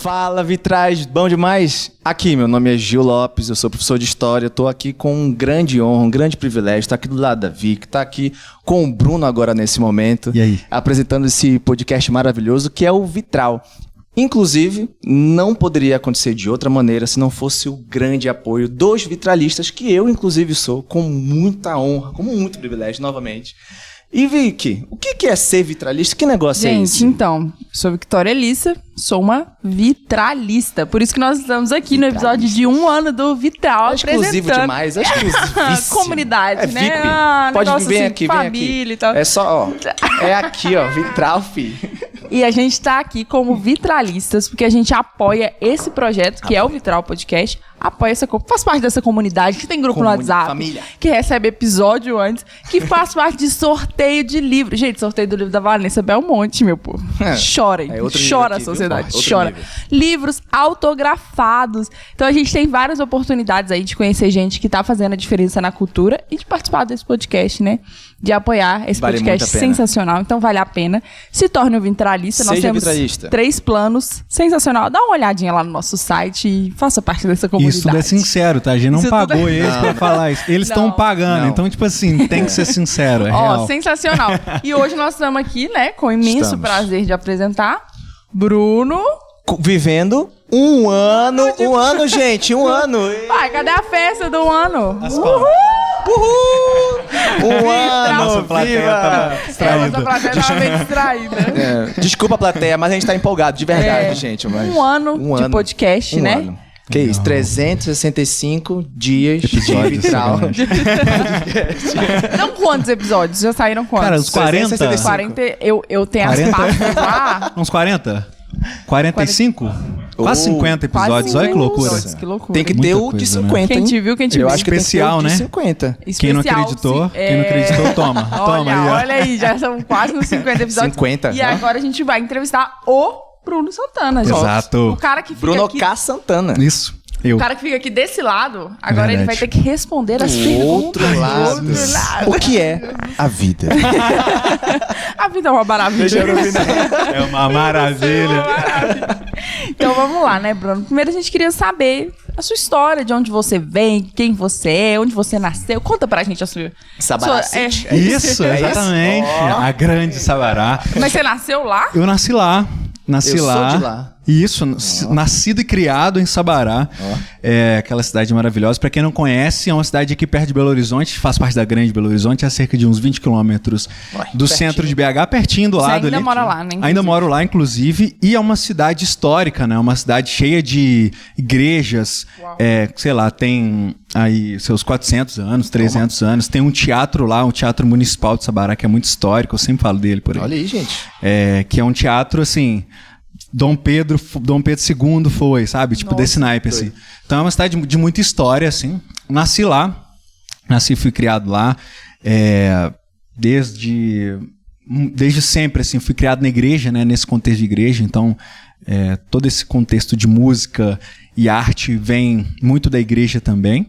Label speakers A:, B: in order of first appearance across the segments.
A: Fala, Vitrais, bom demais? Aqui, meu nome é Gil Lopes, eu sou professor de História, tô aqui com um grande honra, um grande privilégio, tá aqui do lado da Vic, tá aqui com o Bruno agora nesse momento.
B: E aí?
A: Apresentando esse podcast maravilhoso que é o Vitral. Inclusive, não poderia acontecer de outra maneira se não fosse o grande apoio dos vitralistas, que eu, inclusive, sou, com muita honra, com muito privilégio, novamente. E, Vicky, o que é ser vitralista? Que negócio é esse?
C: Gente, então, sou Victoria Elissa, sou uma vitralista. Por isso que nós estamos aqui no episódio de 1 ano do Vitral,
A: é exclusivo demais, é exclusivíssimo.
C: Comunidade,
A: VIP.
C: né?
A: Pode vir
C: assim,
A: aqui,
C: família e tal.
A: É só, ó, é aqui, ó, Vitral, fi.
C: E a gente tá aqui como vitralistas, porque a gente apoia esse projeto, que é o Vitral Podcast, apoia faz parte dessa comunidade, que tem grupo no WhatsApp,
A: família,
C: que recebe episódio antes, que faz parte de sorteio de livro. Gente, sorteio do livro da Vanessa Belmonte, meu povo. Chorem, chora a sociedade, chora. Livros autografados. Então a gente tem várias oportunidades aí de conhecer gente que tá fazendo a diferença na cultura e de participar desse podcast, né? De apoiar esse podcast sensacional. Então vale a pena. Se torne um vitralista. Nós temos 3 planos. Sensacional. Dá uma olhadinha lá no nosso site e faça parte dessa comunidade.
B: Isso tudo é sincero, tá? A gente não pagou eles pra falar isso. Eles estão pagando. Então, tipo assim, tem que ser sincero. É real.
C: Sensacional. E hoje nós estamos aqui, né? Com o imenso prazer de apresentar Bruno.
A: Vivendo um ano, gente, um ano.
C: Pai, cadê a festa do ano?
A: Uhul! Um ano,
B: nossa plateia tava distraída.
C: Nossa plateia tava bem distraída.
A: Desculpa, plateia, mas a gente tá empolgado, de verdade, gente. Mas
C: um ano de podcast, né?
A: Ano. Que isso, 365 dias
B: episódios,
A: de Vitral.
C: Não, quantos episódios? Já saíram quantos?
B: Cara, uns 40?
C: 40, eu tenho
B: 40?
C: as pastas lá.
B: Uns 40? 45? Quase 50 episódios,
C: quase
B: olha que loucura.
C: Que loucura.
A: Tem que ter o de 50,
C: Quem te viu, quem te viu.
A: Eu acho que
B: especial,
A: tem que ter o de
B: né?
A: 50.
B: Quem não acreditou, toma. Toma aí, ó.
C: Olha aí, já são quase nos 50 episódios.
A: 50,
C: e agora a gente vai entrevistar o Bruno Santana, gente.
B: Exato.
C: O cara que fica
A: Bruno
C: aqui...
A: K. Santana.
B: Isso.
C: O cara que fica aqui desse lado, agora ele vai ter que responder as perguntas
A: outro lado. O que é a vida?
C: A vida é uma maravilha.
B: É uma maravilha.
C: Então vamos lá, né, Bruno? Primeiro a gente queria saber a sua história, de onde você vem, quem você é, onde você nasceu. Conta pra gente a sua...
A: Sabará.
B: Isso, exatamente. A grande Sabará.
C: Mas você nasceu lá?
B: Eu nasci lá.
A: Eu sou de lá.
B: Isso, nascido e criado em Sabará, é aquela cidade maravilhosa. Pra quem não conhece, é uma cidade aqui perto de Belo Horizonte, faz parte da Grande Belo Horizonte, a cerca de uns 20 quilômetros do centro de BH, pertinho do lado ali.
C: Ainda mora lá, né?
B: Ainda moro lá, inclusive, e é uma cidade histórica, né? Uma cidade cheia de igrejas, sei lá, tem aí seus 400 anos, 300 anos, tem um teatro lá, o Teatro Municipal de Sabará, que é muito histórico, eu sempre falo dele por aí.
A: Olha aí, gente.
B: Que é um teatro, assim... Dom Pedro II foi, sabe? Tipo, desse naipe, assim. Então é uma cidade de muita história, assim. Nasci lá. Fui criado lá. Desde sempre, assim. Fui criado na igreja, né? Nesse contexto de igreja. Então, todo esse contexto de música e arte vem muito da igreja também.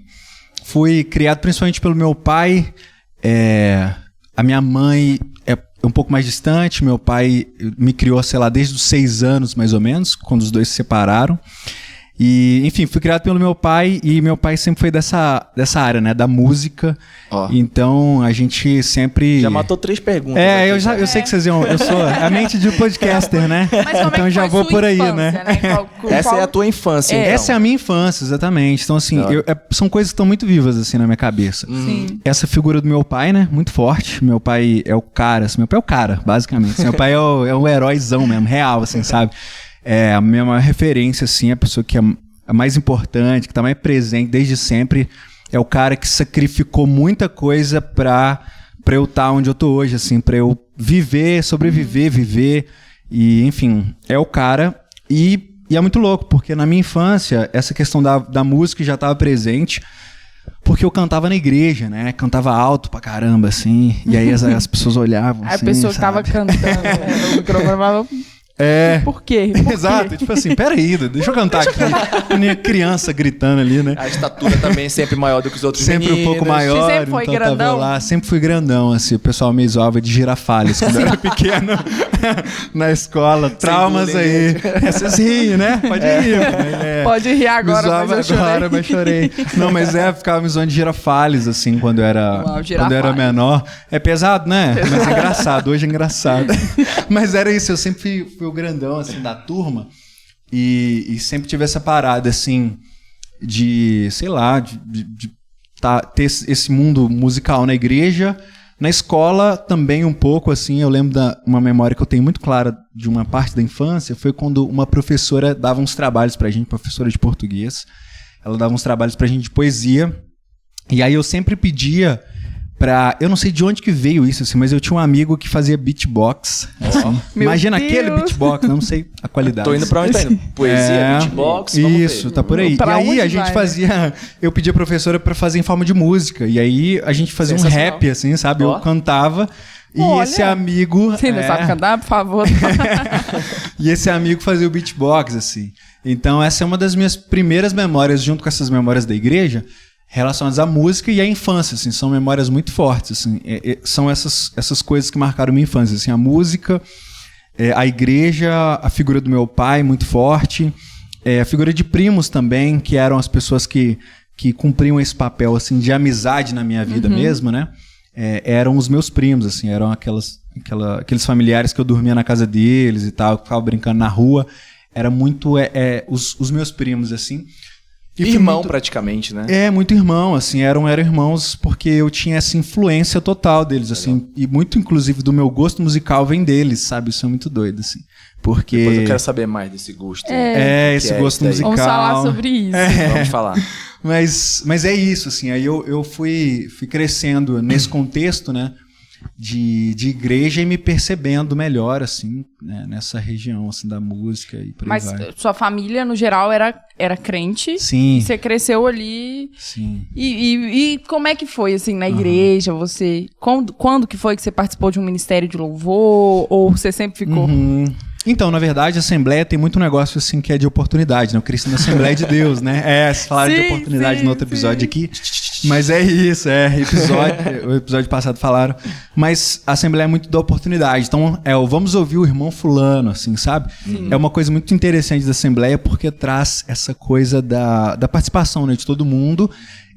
B: Fui criado principalmente pelo meu pai. A minha mãe é um pouco mais distante. Meu pai me criou, sei lá, desde os 6 anos, mais ou menos, quando os dois se separaram. E, enfim, fui criado pelo meu pai, e meu pai sempre foi dessa área, né, da música. Então, a gente sempre...
A: Já matou 3 perguntas.
B: Eu sei que vocês iam... Eu sou a mente de podcaster, né?
C: Mas como
B: então, já vou por aí,
C: infância,
B: né?
A: Essa é a tua infância, então.
B: Essa é a minha infância, exatamente. Então, assim, são coisas que estão muito vivas, assim, na minha cabeça.
C: Sim.
B: Essa figura do meu pai, né, muito forte. Meu pai é o cara, assim, meu pai é o cara, basicamente. Meu pai é o heróizão mesmo, real, assim, sabe? A minha maior referência, assim, a pessoa que é a mais importante, que tá mais presente desde sempre, é o cara que sacrificou muita coisa pra eu estar onde eu tô hoje, assim, pra eu viver, sobreviver, viver, e, enfim, é o cara. E é muito louco, porque na minha infância, essa questão da música já tava presente, porque eu cantava na igreja, né? Cantava alto pra caramba, assim, e aí as pessoas olhavam, assim,
C: A pessoa que tava cantando, o microfone falava... Por quê?
B: Exato, tipo assim, peraí, deixa eu cantar aqui. Minha criança gritando ali, né?
A: A estatura também é sempre maior do que os outros
B: sempre
A: meninos.
B: Um pouco maior.
C: Você sempre foi grandão?
B: Lá, sempre fui grandão, assim. O pessoal me zoava de girafales quando eu era pequeno na escola. Traumas aí. Vocês riem, né? Pode rir.
C: Pode rir agora,
B: mas eu chorei. Não, mas ficava me zoando de girafales, assim, quando eu era menor. É pesado, né? Mas é engraçado. Hoje é engraçado. Mas era isso, eu sempre fui o grandão, assim, da turma. E sempre tive essa parada, assim, de, sei lá, de ter esse mundo musical na igreja. Na escola também um pouco, assim, eu lembro uma memória que eu tenho muito clara de uma parte da infância, foi quando uma professora dava uns trabalhos pra gente, professora de português. Ela dava uns trabalhos pra gente de poesia. E aí eu sempre pedia eu não sei de onde que veio isso, assim, mas eu tinha um amigo que fazia beatbox. Assim. Imagina aquele beatbox, não sei a qualidade.
A: Tô indo pra onde tá indo? Poesia, beatbox,
B: isso, tá por aí. E aí a gente fazia... Eu pedi a professora pra fazer em forma de música. E aí a gente fazia um rap, assim, sabe? Eu cantava. E esse amigo...
C: Você ainda sabe cantar, por favor?
B: E esse amigo fazia o beatbox, assim. Então essa é uma das minhas primeiras memórias, junto com essas memórias da igreja, relacionadas à música e à infância, assim, são memórias muito fortes, assim, são essas coisas que marcaram minha infância, assim, a música, a igreja, a figura do meu pai muito forte, a figura de primos também, que eram as pessoas que cumpriam esse papel, assim, de amizade na minha vida mesmo, né, eram os meus primos, assim, eram aqueles familiares que eu dormia na casa deles e tal, que ficava brincando na rua, era muito os meus primos, assim.
A: Irmão, praticamente, né?
B: Muito irmão, assim, eram irmãos porque eu tinha essa influência total deles, assim, e muito, inclusive, do meu gosto musical vem deles, sabe? Isso é muito doido, assim, porque...
A: Depois eu quero saber mais desse gosto.
B: Esse gosto musical.
C: Vamos falar sobre isso.
A: Vamos falar.
B: Mas é isso, assim, aí eu fui crescendo nesse contexto, né, de igreja e me percebendo melhor, assim, né, nessa região, assim, da música e por aí
C: Mas
B: vai.
C: Sua família, no geral, era crente?
B: Sim.
C: E você cresceu ali?
B: Sim.
C: E como é que foi, assim, na igreja? Você... Quando que foi que você participou de um ministério de louvor? Ou você sempre ficou...
B: Então, na verdade, a Assembleia tem muito negócio, assim, que é de oportunidade, né? Eu cresci na Assembleia de Deus, né? Vocês falaram de oportunidade no outro episódio aqui. Mas é isso, o episódio passado falaram. Mas a Assembleia é muito da oportunidade. Então, vamos ouvir o irmão fulano, assim, sabe? É uma coisa muito interessante da Assembleia, porque traz essa coisa da participação, né? De todo mundo.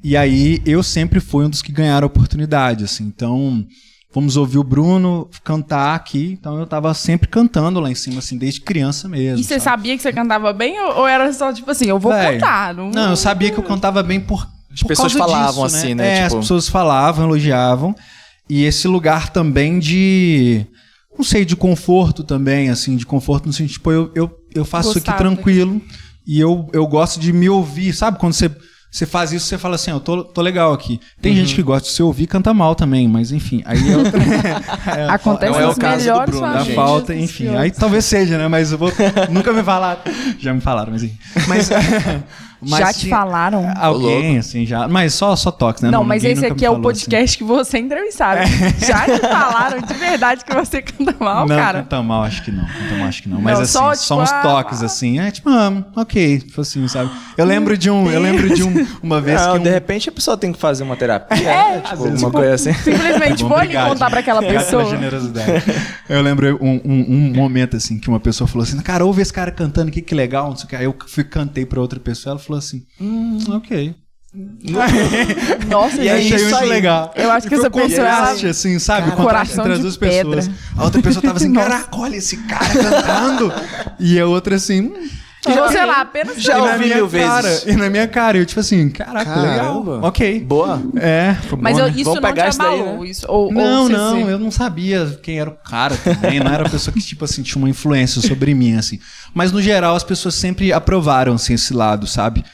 B: E aí, eu sempre fui um dos que ganharam a oportunidade, assim. Então... Vamos ouvir o Bruno cantar aqui. Então eu tava sempre cantando lá em cima, assim, desde criança mesmo.
C: E você sabia que você cantava bem? Ou era só tipo assim, eu vou cantar?
B: Não, eu sabia que eu cantava bem por
A: As pessoas falavam disso, assim, né?
B: As pessoas falavam, elogiavam. E esse lugar também de... Não sei, de conforto também, assim. De conforto no sentido, tipo, eu faço isso aqui tranquilo. E eu gosto de me ouvir. Sabe quando você faz isso, você fala assim, eu tô legal aqui. Tem gente que gosta de se ouvir e canta mal também, mas enfim. Aí
C: acontece
A: não é o caso do Bruno,
B: da falta, enfim. Aí talvez seja, né? Mas eu vou... Nunca me falaram. Já me falaram, mas enfim. Mas
C: já te falaram?
B: Alguém, assim, já. Mas só toques, né?
C: Não, mas esse aqui é o podcast assim que você entrevistaram. Já te falaram de verdade que você canta mal, cara?
B: Não, canta mal, acho que não. Mas assim, só uns toques, assim. Tipo, ok. Tipo assim, sabe? Eu lembro de uma vez que...
A: De repente a pessoa tem que fazer uma terapia. Tipo, uma coisa assim.
C: Simplesmente vou ali contar pra aquela pessoa.
B: Pela generosidade. Eu lembro um momento, assim, que uma pessoa falou assim, cara, ouve esse cara cantando, que legal, não sei o que. Aí eu cantei pra outra pessoa, ela falou assim, ok.
C: Nossa,
B: e aí, achei muito legal.
C: Eu acho que essa pessoa
B: assim, sabe?
C: Coração
B: entre as duas pessoas. A outra pessoa tava assim, caraca, olha esse cara cantando. E a outra assim...
C: E você lá, apenas
A: já ouvi 1000 vezes.
B: E na minha cara, eu tipo assim, caraca, legal. Ok.
A: Boa.
B: Mas
C: bom, né? Isso não te abalou? Daí, né?
B: Eu não sabia quem era o cara também. Não era a pessoa que, tipo assim, tinha uma influência sobre mim, assim. Mas, no geral, as pessoas sempre aprovaram, assim, esse lado, sabe?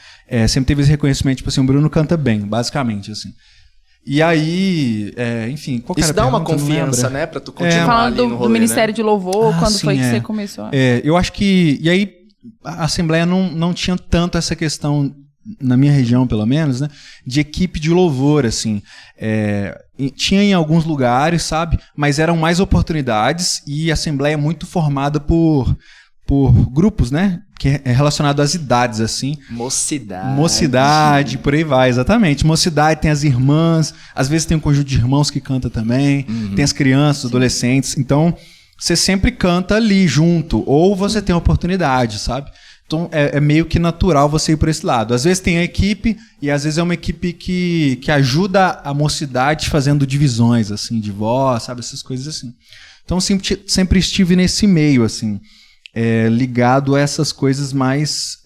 B: Sempre teve esse reconhecimento, tipo assim, o Bruno canta bem, basicamente, assim. E aí, enfim, qual
A: isso dá uma confiança, né? Pra tu continuar falando ali no rolê,
C: do Ministério de Louvor, quando
B: sim,
C: foi que você começou?
B: Eu acho que... E aí, a Assembleia não tinha tanto essa questão na minha região pelo menos, né, de equipe de louvor, assim. Tinha em alguns lugares, sabe, mas eram mais oportunidades e a Assembleia é muito formada por grupos, né, que é relacionado às idades, assim. Mocidade, por aí vai, exatamente. Mocidade, tem as irmãs, às vezes tem um conjunto de irmãos que canta também, tem as crianças, adolescentes, então você sempre canta ali junto, ou você tem a oportunidade, sabe? Então é meio que natural você ir por esse lado. Às vezes tem a equipe, e às vezes é uma equipe que ajuda a mocidade fazendo divisões, assim, de voz, sabe? Essas coisas assim. Então sempre estive nesse meio, assim, ligado a essas coisas mais...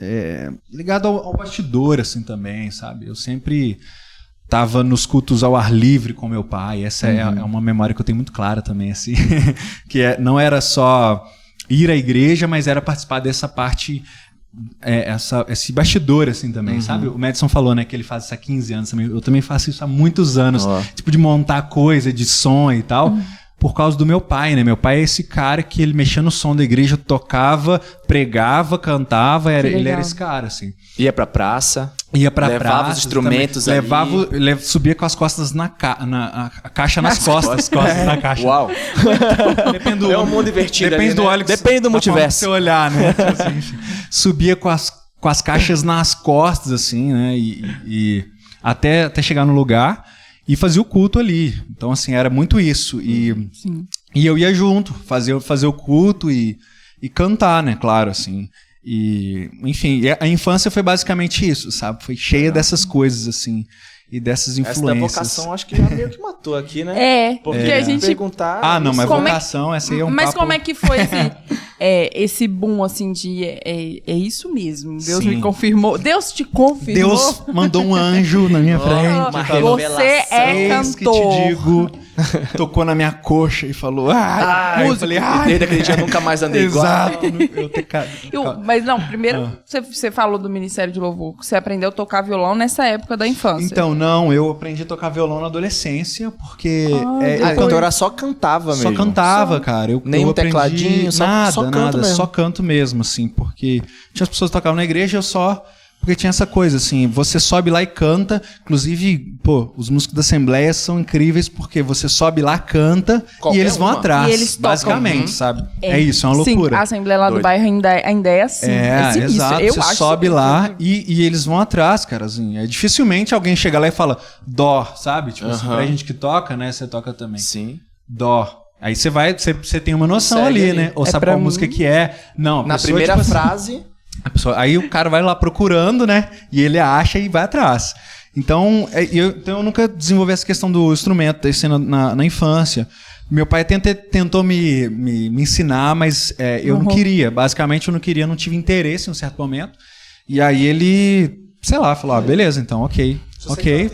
B: ligado ao bastidor, assim, também, sabe? Eu sempre estava nos cultos ao ar livre com meu pai. Essa é uma memória que eu tenho muito clara também, assim. Que não era só ir à igreja, mas era participar dessa parte... esse bastidor, assim, também, sabe? O Madison falou, né, que ele faz isso há 15 anos também. Eu também faço isso há muitos anos. Tipo, de montar coisa, de som e tal, por causa do meu pai, né? Meu pai é esse cara que ele mexia no som da igreja, tocava, pregava, cantava, ele era esse cara, assim.
A: Ia pra praça.
B: Levava
A: os instrumentos ali.
B: Subia com as costas a caixa nas costas. Na caixa.
A: Uau. É um mundo invertido.
B: Depende do óleo.
A: Depende do multiverso.
B: Você olhar, né? Assim, subia com as caixas nas costas, assim, né? E até chegar no lugar e fazia o culto ali. Então, assim, era muito isso. E eu ia junto, fazer o culto e cantar, né? Claro, assim. E, enfim, a infância foi basicamente isso, sabe? Foi cheia dessas coisas, assim, e dessas influências.
A: Essa da vocação acho que já meio que matou aqui, né?
C: Porque a gente...
A: perguntar...
B: não, mas vocação, essa aí é um
C: Mas
B: papo...
C: como é que foi, assim, esse boom, assim, de... É isso mesmo, Deus me confirmou. Deus te confirmou.
B: Deus mandou um anjo na minha frente.
A: Uma
C: Você é
B: cantor. Que te digo, tocou na minha coxa e falou... eu falei...
A: Desde aquele dia eu nunca mais andei igual.
B: Exato.
C: Mas não, primeiro você falou do Ministério de Louvor, que você aprendeu a tocar violão nessa época da infância.
B: Então, não, eu aprendi a tocar violão na adolescência, porque...
A: então era só cantava mesmo.
B: Só cantava, cara.
A: Nem um tecladinho,
B: só canto mesmo, assim, porque tinha as pessoas que tocavam na igreja, porque tinha essa coisa, assim, você sobe lá e canta, inclusive, os músicos da Assembleia são incríveis, porque você sobe lá, canta, e eles vão atrás,
C: e eles tocam,
B: basicamente, sabe? É isso, é uma loucura.
C: Sim, a Assembleia lá do bairro ainda é assim.
B: Exato, você sobe lá e eles vão atrás, cara, assim, dificilmente alguém chega lá e fala dó, sabe? Tipo assim, pra gente que toca, né, você toca também.
A: Sim.
B: Dó. Aí você tem uma noção ali, né? Ou sabe qual música que é. Não,
A: na primeira frase...
B: Aí o cara vai lá procurando, né? E ele acha e vai atrás. Então, eu nunca desenvolvi essa questão do instrumento, da cena na infância. Meu pai tentou me ensinar, mas eu não queria. Basicamente, eu não queria, não tive interesse em um certo momento. E aí ele, sei lá, falou, beleza, então, ok,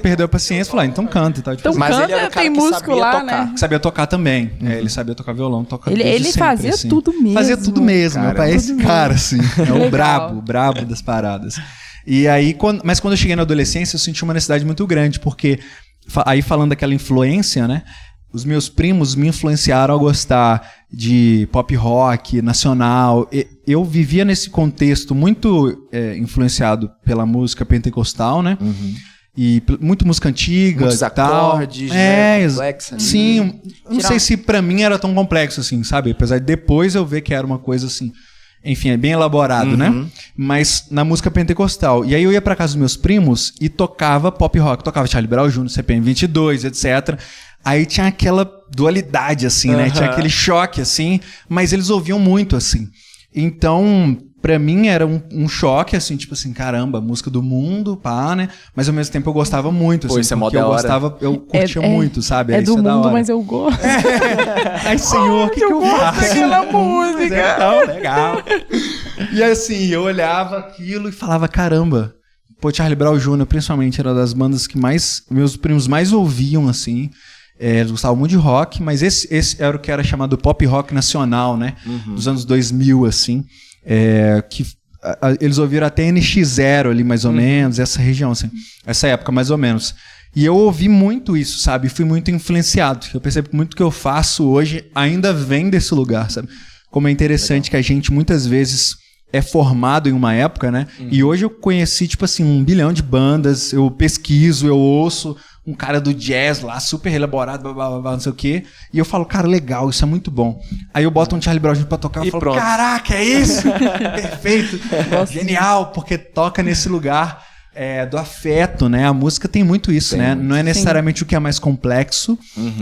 B: perdeu a paciência, falou, então canta. Tá?
C: Então
A: mas
C: canta,
A: ele era o cara
C: tem
A: que
C: músico lá,
A: tocar.
C: né?
B: Sabia tocar também. Ele sabia tocar violão, toca
C: Ele
B: sempre,
C: fazia
B: assim.
C: tudo mesmo.
B: Fazia tudo mesmo.
C: Cara,
B: meu pai é esse cara, assim. É o
C: Legal.
B: brabo das paradas. E aí, mas quando eu cheguei na adolescência, eu senti uma necessidade muito grande, porque aí falando daquela influência, né? Os meus primos me influenciaram a gostar de pop rock nacional. Eu vivia nesse contexto muito influenciado pela música pentecostal, né? E muito música antiga.
A: Muitos acordes,
B: complexo. Sim, não sei se pra mim era tão complexo assim, sabe? Apesar de depois eu ver que era uma coisa assim, enfim, é bem elaborado, né? Mas na música pentecostal. E aí eu ia pra casa dos meus primos e tocava pop rock. Tocava Charlie Brown Jr., CPM 22, etc. Aí tinha aquela dualidade, assim, né? Tinha aquele choque, assim. Mas eles ouviam muito, assim. Então, pra mim era um choque, assim, tipo assim, caramba, música do mundo, pá, né? Mas ao mesmo tempo eu gostava muito, assim,
A: isso é mó
B: porque
A: da
B: eu
A: hora.
B: gostava, eu curtia muito, sabe?
C: É
B: Aí
C: do
B: isso
C: mundo,
B: da hora.
C: mas eu gosto.
B: Ai, senhor, o que eu faço?
C: Aquela música.
B: Mas tão legal. E assim, eu olhava aquilo e falava, caramba, Charlie Brown Jr., principalmente, era das bandas que meus primos mais ouviam, assim. Eles gostavam muito de rock, mas esse era o que era chamado pop rock nacional, né? Dos anos 2000, assim. Que eles ouviram até NX0 ali, mais ou menos, essa região, assim, essa época, mais ou menos. E eu ouvi muito isso, sabe? Fui muito influenciado. Eu percebo que muito que eu faço hoje ainda vem desse lugar, sabe? Como é interessante que a gente, muitas vezes, é formado em uma época, né? E hoje eu conheci, tipo assim, 1 bilhão de bandas, eu pesquiso, eu ouço um cara do jazz lá, super elaborado, blá, blá, blá, não sei o quê, e eu falo, cara, legal, isso é muito bom. Aí eu boto um Charlie Brown Jr. pra tocar e eu falo, caraca, é isso? Perfeito, genial, porque toca nesse lugar do afeto, né? A música tem muito isso, né? Não é necessariamente o que é mais complexo,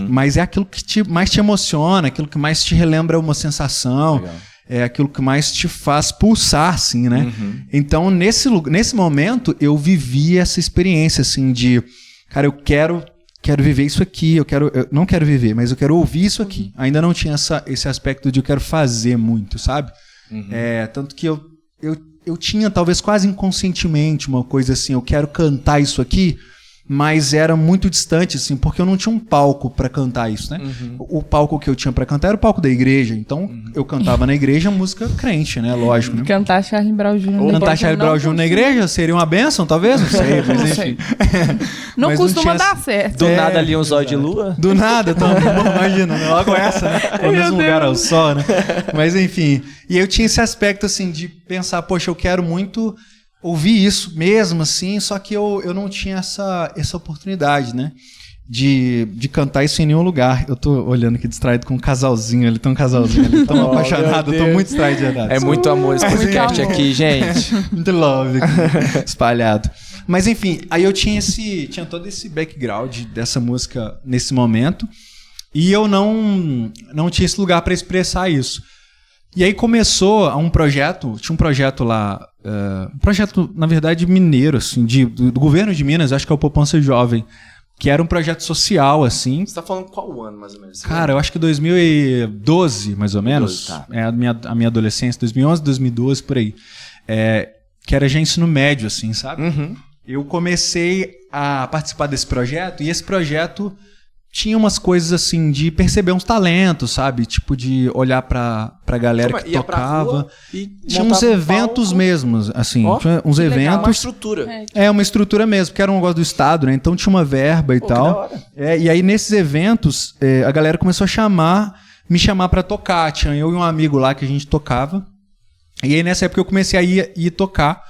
B: mas é aquilo que mais te emociona, aquilo que mais te relembra uma sensação. Legal. É aquilo que mais te faz pulsar, assim, né? Então, nesse momento, eu vivi essa experiência, assim, de... Cara, eu quero viver isso aqui, eu não quero viver, mas eu quero ouvir isso aqui. Ainda não tinha esse aspecto de eu quero fazer muito, sabe? Tanto que eu tinha, talvez quase inconscientemente, uma coisa assim, eu quero cantar isso aqui, mas era muito distante, assim, porque eu não tinha um palco pra cantar isso, né? O palco que eu tinha pra cantar era o palco da igreja, então eu cantava na igreja música crente, né? Lógico, né?
C: Cantar Charlie Brown Jr.
B: Cantar Charlie Brown Jr. na igreja seria uma bênção, talvez? Não sei, mas enfim.
C: Não mas costuma dar certo.
A: Do nada ali um zóio de lua?
B: Do nada, então, imagina, né? Logo essa, né? Pelo menos um lugar ao sol, né? Mas enfim, e eu tinha esse aspecto, assim, de pensar, poxa, eu quero muito... ouvir isso mesmo, assim, só que eu não tinha essa oportunidade, né? De cantar isso em nenhum lugar. Eu tô olhando aqui distraído com um casalzinho, ele tem um casalzinho ali, tão apaixonado, eu tô muito distraído de verdade.
A: É muito amor esse podcast aqui, gente.
B: Muito love aqui, espalhado. Mas enfim, aí eu tinha todo esse background dessa música nesse momento, e eu não tinha esse lugar para expressar isso. E aí começou tinha um projeto lá, um projeto, na verdade, mineiro, assim, do governo de Minas, acho que é o Poupança Jovem, que era um projeto social, assim.
A: Você tá falando qual ano, mais ou menos?
B: Cara, eu acho que 2012, mais ou menos. 2012, tá. É a minha adolescência, 2011, 2012, por aí. Que era já ensino médio, assim, sabe? Eu comecei a participar desse projeto, e esse projeto... tinha umas coisas assim, de perceber uns talentos, sabe? Tipo, de olhar pra galera que tocava. Tinha uns eventos mesmo, assim. Tinha uns eventos. Legal.
A: Uma estrutura.
B: Uma estrutura mesmo, porque era um negócio do Estado, né? Então tinha uma verba e tal. E aí, nesses eventos, a galera começou a me chamar pra tocar. Tinha eu e um amigo lá que a gente tocava. E aí, nessa época, eu comecei a ir tocar.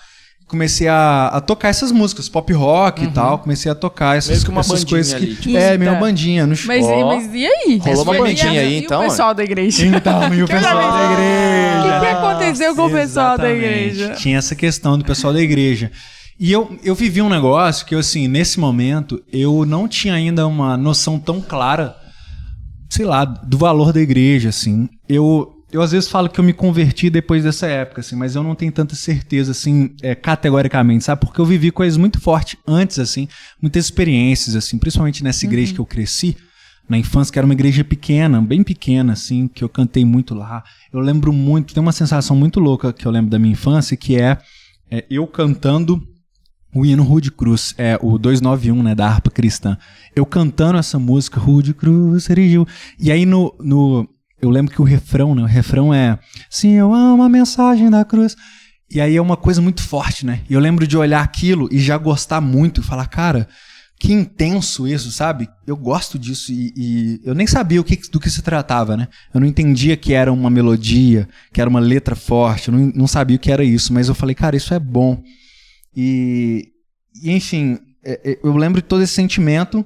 B: Comecei a tocar essas músicas, pop rock e tal. Comecei a tocar essas coisas
A: ali,
B: que... meio uma bandinha.
C: Mas e aí?
A: Rolou uma bandinha aí, então?
C: E o pessoal da igreja?
B: Então, e o pessoal da igreja?
C: O que aconteceu com o pessoal da igreja?
B: Tinha essa questão do pessoal da igreja. E eu vivi um negócio que, assim, nesse momento, eu não tinha ainda uma noção tão clara, sei lá, do valor da igreja, assim. Eu às vezes falo que eu me converti depois dessa época, assim, mas eu não tenho tanta certeza, assim, categoricamente, sabe? Porque eu vivi coisas muito fortes antes, assim, muitas experiências, assim, principalmente nessa igreja que eu cresci, na infância, que era uma igreja pequena, bem pequena, assim, que eu cantei muito lá. Eu lembro muito, tem uma sensação muito louca que eu lembro da minha infância, que é eu cantando o hino Rude Cruz, o 291, né, da harpa cristã. Eu cantando essa música, Rude Cruz, erigiu. E aí eu lembro que o refrão é sim, eu amo a mensagem da cruz. E aí é uma coisa muito forte, né? E eu lembro de olhar aquilo e já gostar muito e falar, cara, que intenso isso, sabe? Eu gosto disso e eu nem sabia do que se tratava, né? Eu não entendia que era uma melodia, que era uma letra forte, eu não sabia o que era isso, mas eu falei, cara, isso é bom. E enfim, eu lembro de todo esse sentimento.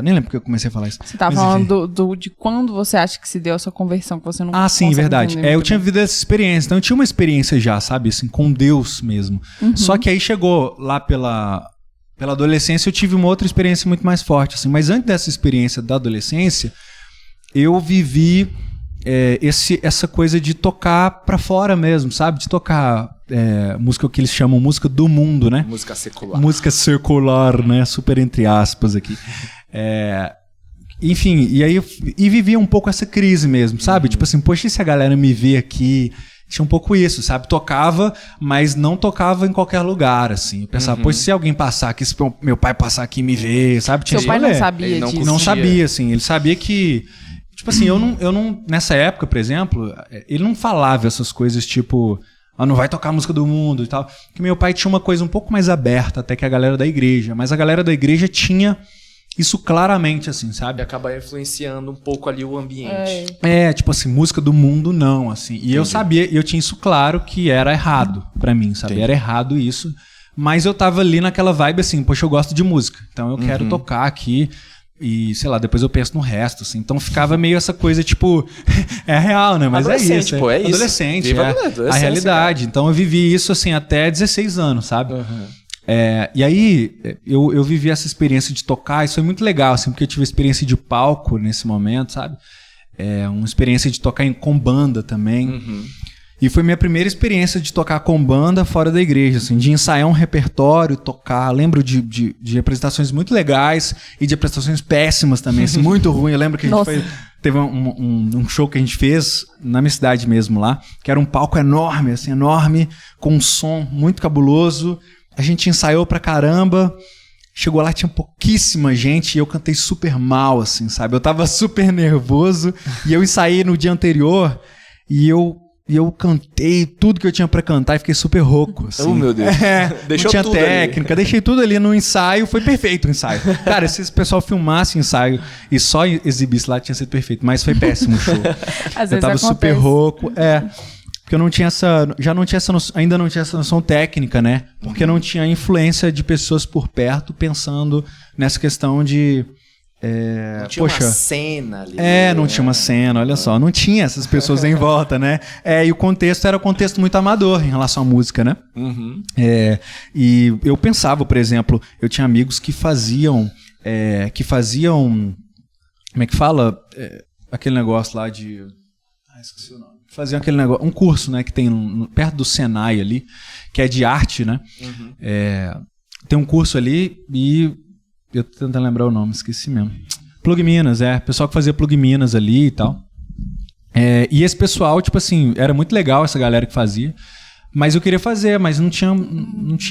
B: Nem lembro porque eu comecei a falar isso.
C: Você tá falando de quando você acha que se deu a sua conversão, que você não
B: sim, verdade. Eu tinha vivido essa experiência, então eu tinha uma experiência já, sabe, assim, com Deus mesmo. Só que aí chegou lá pela adolescência, eu tive uma outra experiência muito mais forte, assim. Mas antes dessa experiência da adolescência, eu vivi essa coisa de tocar pra fora mesmo, sabe? De tocar música que eles chamam música do mundo, né?
A: Música secular.
B: Música secular, né? Super entre aspas aqui. Enfim, e aí vivia um pouco essa crise mesmo, sabe? Tipo assim, poxa, e se a galera me vê aqui? Tinha um pouco isso, sabe? Tocava, mas não tocava em qualquer lugar, assim. Eu pensava, poxa, se alguém passar aqui, se meu pai passar aqui e me ver, sabe?
C: Seu pai não sabia disso?
B: Não sabia, assim. Ele sabia que... Tipo assim, eu não... Nessa época, por exemplo, ele não falava essas coisas tipo... não vai tocar a música do mundo e tal. Porque meu pai tinha uma coisa um pouco mais aberta até que a galera da igreja. Mas a galera da igreja tinha isso claramente, assim, sabe?
A: E acaba influenciando um pouco ali o ambiente.
B: Tipo assim, música do mundo não, assim. E eu sabia, eu tinha isso claro que era errado pra mim, sabe? Era errado isso. Mas eu tava ali naquela vibe assim, poxa, eu gosto de música. Então eu quero tocar aqui e, sei lá, depois eu penso no resto, assim. Então ficava meio essa coisa, tipo, é real, né? Mas é isso.
A: Pô, é isso.
B: Adolescente, a realidade. Cara. Então eu vivi isso, assim, até 16 anos, sabe? E aí, eu vivi essa experiência de tocar, isso foi muito legal, assim, porque eu tive experiência de palco nesse momento, sabe? Uma experiência de tocar com banda também. E foi minha primeira experiência de tocar com banda fora da igreja, assim, de ensaiar um repertório, tocar. Lembro de apresentações muito legais e de apresentações péssimas também, assim, muito ruim. Eu lembro que a gente teve um show que a gente fez na minha cidade mesmo lá, que era um palco enorme, assim, enorme, com um som muito cabuloso. A gente ensaiou pra caramba, chegou lá, tinha pouquíssima gente e eu cantei super mal, assim, sabe? Eu tava super nervoso e eu ensaiei no dia anterior e eu cantei tudo que eu tinha pra cantar e fiquei super rouco, assim.
A: Oh, meu Deus.
B: Deixou não tinha tudo técnica, deixei tudo ali no ensaio, foi perfeito o ensaio. Cara, se esse pessoal filmasse o ensaio e só exibisse lá, tinha sido perfeito, mas foi péssimo o show.
C: Às
B: eu tava
C: vezes
B: super rouco, porque eu não tinha ainda não tinha essa noção técnica, né? Porque não tinha influência de pessoas por perto pensando nessa questão de...
A: não tinha uma cena ali.
B: Não tinha uma cena, olha só. Não tinha essas pessoas em volta, né? E o contexto era um contexto muito amador em relação à música, né? E eu pensava, por exemplo, eu tinha amigos que faziam... como é que fala? Aquele negócio lá de... esqueci o nome. Faziam aquele negócio, um curso, né, que tem perto do Senai ali, que é de arte, né? Tem um curso ali e eu tô tentando lembrar o nome, esqueci mesmo. Plug Minas, pessoal que fazia Plug Minas ali e tal. E esse pessoal, tipo assim, era muito legal essa galera que fazia, mas eu queria fazer, mas não tinha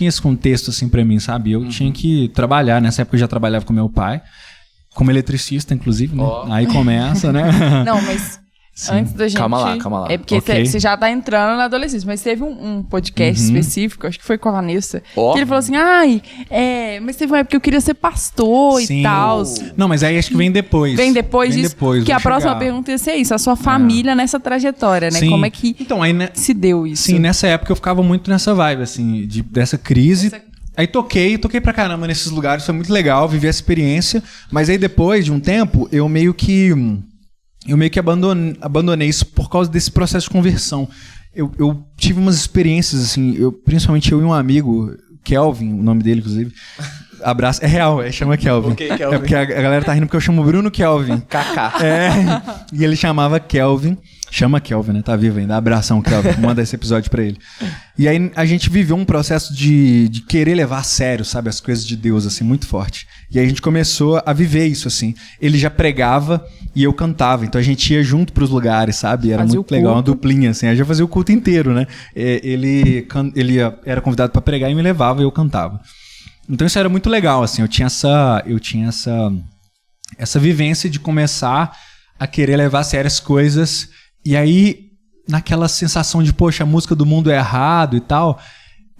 B: esse contexto assim pra mim, sabe? Eu tinha que trabalhar, nessa época eu já trabalhava com meu pai, como eletricista, inclusive, né? Aí começa, né?
C: Não, mas... Sim. Antes da gente...
A: Calma lá.
C: É porque você já tá entrando na adolescência. Mas teve um podcast específico, acho que foi com a Vanessa, que ele falou assim, mas teve uma época que eu queria ser pastor e tal.
B: Não, mas aí acho que vem depois.
C: Vem depois disso? Porque a próxima pergunta ia ser isso, a sua família nessa trajetória, né?
B: Sim.
C: Como é que se deu isso?
B: Sim, nessa época eu ficava muito nessa vibe, assim, dessa crise... Aí toquei pra caramba nesses lugares, foi muito legal, vivi essa experiência. Mas aí depois de um tempo, eu meio que abandonei isso por causa desse processo de conversão. Eu tive umas experiências, assim, principalmente eu e um amigo, Kelvin, o nome dele, inclusive. Abraço. É real, chama Kelvin.
A: Okay, Kelvin.
B: É porque a galera tá rindo porque eu chamo Bruno Kelvin.
A: Kaká.
B: E ele chamava Kelvin. Chama Kelvin, né? Tá vivo ainda. Abração, Kelvin. Manda esse episódio pra ele. E aí a gente viveu um processo de querer levar a sério, sabe? As coisas de Deus, assim, muito forte. E aí a gente começou a viver isso, assim. Ele já pregava e eu cantava. Então a gente ia junto pros lugares, sabe? Era muito legal, uma duplinha, assim. A gente já fazia o culto inteiro, né? Ele era convidado pra pregar e me levava e eu cantava. Então isso era muito legal, assim. Eu tinha essa vivência de começar a querer levar a sério as coisas. E aí, naquela sensação de, poxa, a música do mundo é errado e tal,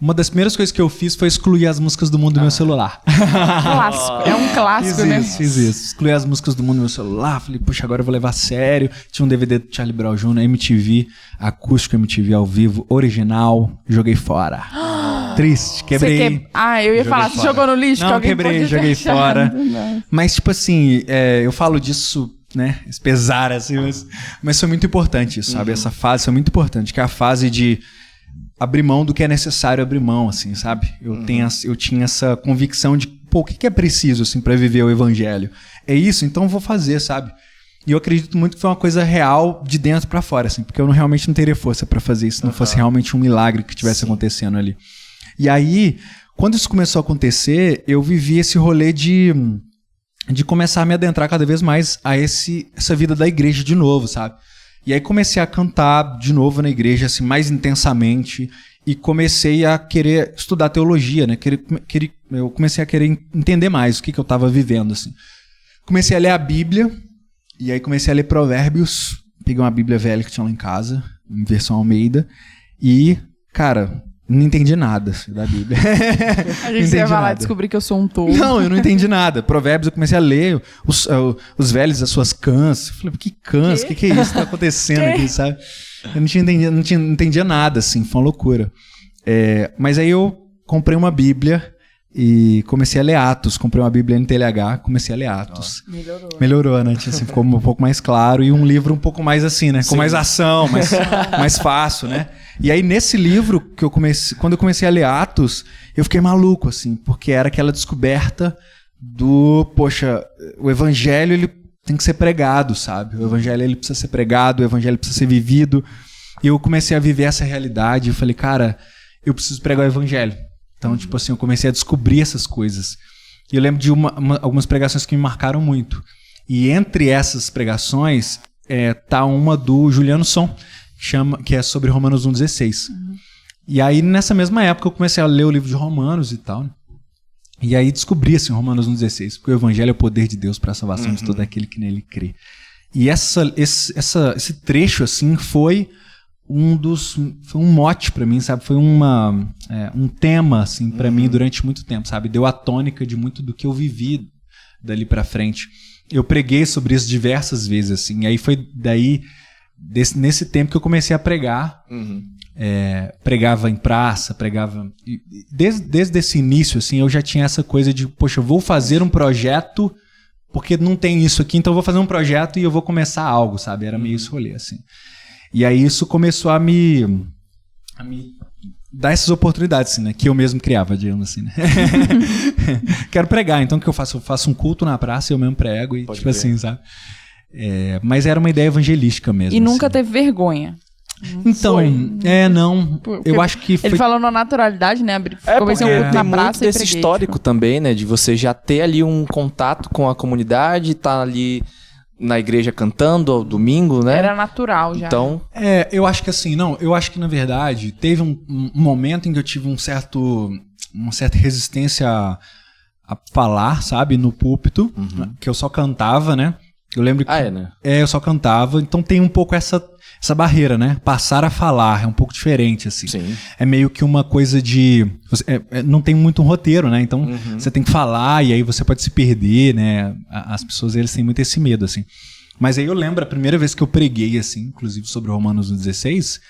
B: uma das primeiras coisas que eu fiz foi excluir as músicas do mundo do meu celular.
C: Clássico. É um clássico, né?
B: Fiz isso. Excluí as músicas do mundo do meu celular. Falei, poxa, agora eu vou levar a sério. Tinha um DVD do Charlie Brown Jr., MTV, acústico, MTV ao vivo, original. Joguei fora. Triste, quebrei.
C: Eu ia falar, você jogou no lixo?
B: Não, quebrei, joguei fora. Mas, tipo assim, eu falo disso... né? Esse pesar, assim, mas foi muito importante isso, sabe? Essa fase foi muito importante, que é a fase de abrir mão do que é necessário abrir mão, assim, sabe? Eu tinha essa convicção de, o que é preciso, assim, pra viver o evangelho? É isso? Então eu vou fazer, sabe? E eu acredito muito que foi uma coisa real de dentro pra fora, assim, porque eu realmente não teria força pra fazer isso, se não fosse realmente um milagre que estivesse acontecendo ali. E aí, quando isso começou a acontecer, eu vivi esse rolê de começar a me adentrar cada vez mais a essa vida da igreja de novo, sabe? E aí comecei a cantar de novo na igreja, assim, mais intensamente, e comecei a querer estudar teologia, né? Eu comecei a querer entender mais o que eu estava vivendo, assim. Comecei a ler a Bíblia, e aí comecei a ler Provérbios, peguei uma Bíblia velha que tinha lá em casa, em versão Almeida, e, cara, Não entendi nada assim, da Bíblia.
C: A gente vai lá descobrir que eu sou um tolo.
B: Não, eu não entendi nada. Provérbios, eu comecei a ler os velhos, as suas cãs. Eu falei, que cãs? O que é isso que tá acontecendo aqui, sabe? Eu não entendia nada, assim. Foi uma loucura. Mas aí eu comprei uma Bíblia e comecei a ler Atos. Comprei uma Bíblia NTLH, comecei a ler Atos. Melhorou, né? Assim, ficou um pouco mais claro. E um livro um pouco mais assim, né? Com mais ação, mais fácil, né? E aí, nesse livro, quando eu comecei a ler Atos, eu fiquei maluco, assim, porque era aquela descoberta poxa, o evangelho, ele tem que ser pregado, sabe? O evangelho, ele precisa ser pregado, o evangelho precisa ser vivido. E eu comecei a viver essa realidade. Eu falei, cara, eu preciso pregar o evangelho. Então, tipo assim, eu comecei a descobrir essas coisas. E eu lembro de algumas pregações que me marcaram muito. E entre essas pregações, tá uma do Juliano Som, que é sobre Romanos 1,16. E aí, nessa mesma época, eu comecei a ler o livro de Romanos e tal. E aí descobri, assim, Romanos 1,16, porque o evangelho é o poder de Deus para a salvação de todo aquele que nele crê. E esse trecho, assim, foi um mote para mim, sabe? Foi um tema, assim, para mim durante muito tempo, sabe? Deu a tônica de muito do que eu vivi dali para frente. Eu preguei sobre isso diversas vezes, assim. E aí foi nesse tempo que eu comecei a pregar. Pregava em praça, pregava... Desde esse início, assim, eu já tinha essa coisa de, poxa, eu vou fazer um projeto, porque não tem isso aqui, então eu vou fazer um projeto e eu vou começar algo, sabe? Era meio esse rolê, assim. E aí isso começou a me dar essas oportunidades, assim, né? Que eu mesmo criava, digamos assim, né? Quero pregar, então o que eu faço? Eu faço um culto na praça e eu mesmo prego, e tipo assim, sabe? Mas era uma ideia evangelística mesmo.
C: E nunca teve vergonha?
B: Então, não. Eu acho que
C: ele falou na naturalidade, né? Comecei um culto na praça
A: muito desse histórico também, né? De você já ter ali um contato com a comunidade, tá ali na igreja cantando ao domingo, né?
C: Era natural já.
A: Então...
B: eu acho que assim, eu acho que na verdade teve um momento em que eu tive uma certa resistência a falar, sabe? No púlpito, que eu só cantava, né? Eu lembro que...
A: né?
B: Eu só cantava, então tem um pouco essa barreira, né? Passar a falar é um pouco diferente, assim.
A: Sim.
B: É meio que uma coisa de... não tem muito um roteiro, né? Então, você tem que falar e aí você pode se perder, né? As pessoas, eles têm muito esse medo, assim. Mas aí eu lembro a primeira vez que eu preguei, assim, inclusive sobre Romanos 16,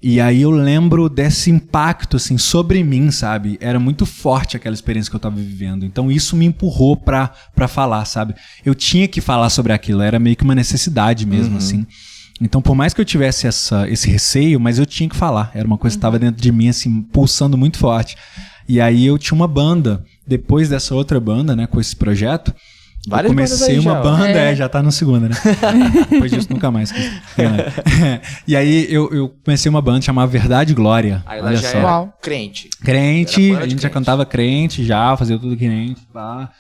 B: e aí eu lembro desse impacto, assim, sobre mim, sabe? Era muito forte aquela experiência que eu tava vivendo. Então isso me empurrou pra falar, sabe? Eu tinha que falar sobre aquilo, era meio que uma necessidade mesmo, assim. Então, por mais que eu tivesse esse receio, mas eu tinha que falar. Era uma coisa que estava dentro de mim, assim, pulsando muito forte. E aí eu tinha uma banda. Depois dessa outra banda, né, com esse projeto, eu comecei uma banda, já tá no segunda, né? Depois disso, nunca mais. E aí eu comecei uma banda chamada Verdade e Glória.
A: Aí ela já era crente.
B: A gente já cantava crente, fazia tudo crente, pá.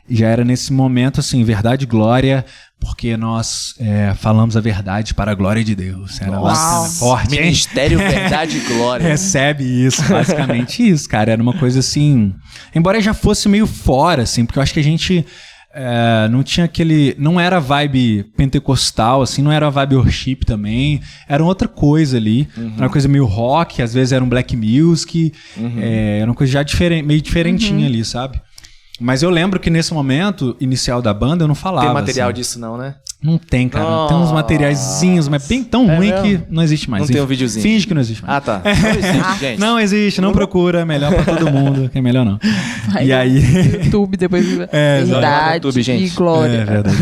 B: Já era nesse momento, assim, Verdade e Glória, porque nós falamos a verdade para a glória de Deus. Era forte, hein?
A: Ministério Verdade e Glória.
B: Recebe isso, basicamente isso, cara. Era uma coisa assim... Embora já fosse meio fora, assim, porque eu acho que a gente... não tinha aquele... Não era vibe pentecostal, assim, não era vibe worship também. Era outra coisa ali. Era uma coisa meio rock, às vezes era um black music. Era uma coisa já meio diferentinha ali, sabe? Mas eu lembro que nesse momento inicial da banda eu não falava.
A: Tem material
B: assim.
A: disso não, né?
B: Não tem, cara. Tem uns materiaizinhos, mas bem tão ruim que não existe mais.
A: Não tem um videozinho.
B: Finge que não existe mais.
A: Ah, tá. Não existe, gente.
B: Não existe, não procura. É melhor pra todo mundo, que é melhor não.
C: Vai
B: e aí...
C: YouTube, depois... Verdade
A: YouTube, gente.
C: e Glória.
B: É verdade.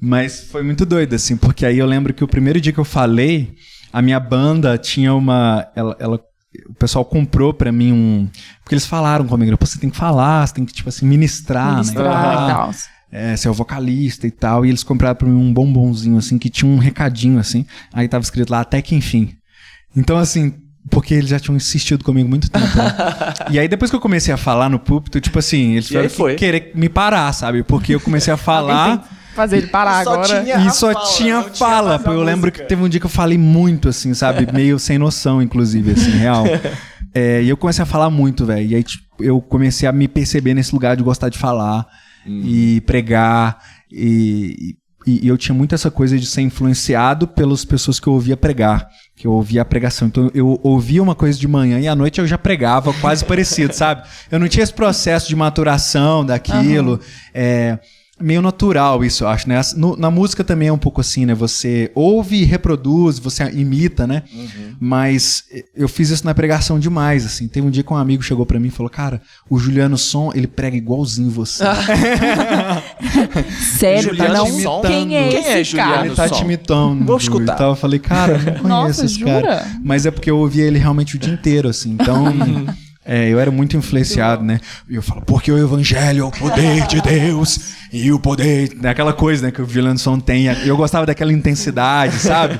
B: Mas foi muito doido, assim, porque aí eu lembro que o primeiro dia que eu falei, a minha banda tinha uma... O pessoal comprou pra mim porque eles falaram comigo, pô, você tem que falar, você tem que, tipo assim, ministrar, né?
C: E tal.
B: Você é o vocalista e tal. E eles compraram pra mim um bombonzinho, assim, que tinha um recadinho, assim. Aí tava escrito lá, até que enfim. Então, assim, porque eles já tinham insistido comigo muito tempo. Né? E aí, depois que eu comecei a falar no púlpito, tipo assim, eles tiveram que querer me parar, sabe? Porque eu comecei a falar...
C: fazer ele parar agora.
B: E só tinha fala. Eu lembro que teve um dia que eu falei muito, assim, sabe? Meio sem noção, inclusive, assim, real. E eu comecei a falar muito, velho. E aí, tipo, eu comecei a me perceber nesse lugar de gostar de falar e pregar. E eu tinha muito essa coisa de ser influenciado pelas pessoas que eu ouvia pregar. que eu ouvia a pregação. Então eu ouvia uma coisa de manhã e à noite eu já pregava quase parecido, sabe? Eu não tinha esse processo de maturação daquilo. Meio natural isso, eu acho, né? Na música também é um pouco assim, né? Você ouve e reproduz, você imita, né? Mas eu fiz isso na pregação demais, assim. Teve um dia que um amigo chegou pra mim e falou, cara, o Juliano Som, ele prega igualzinho você.
C: Sério?
A: Juliano
C: Não?
A: Som?
C: Quem é esse cara?
B: Ele tá te imitando.
A: Vou escutar.
B: Então eu falei, cara, eu não conheço
C: Nossa,
B: esse cara.
C: jura?
B: Mas é porque eu ouvia ele realmente o dia inteiro, assim. Então... eu era muito influenciado, né? E eu falo, porque o evangelho é o poder de Deus e o poder... Aquela coisa, né, que o Juliano Som tem. Eu gostava daquela intensidade, sabe?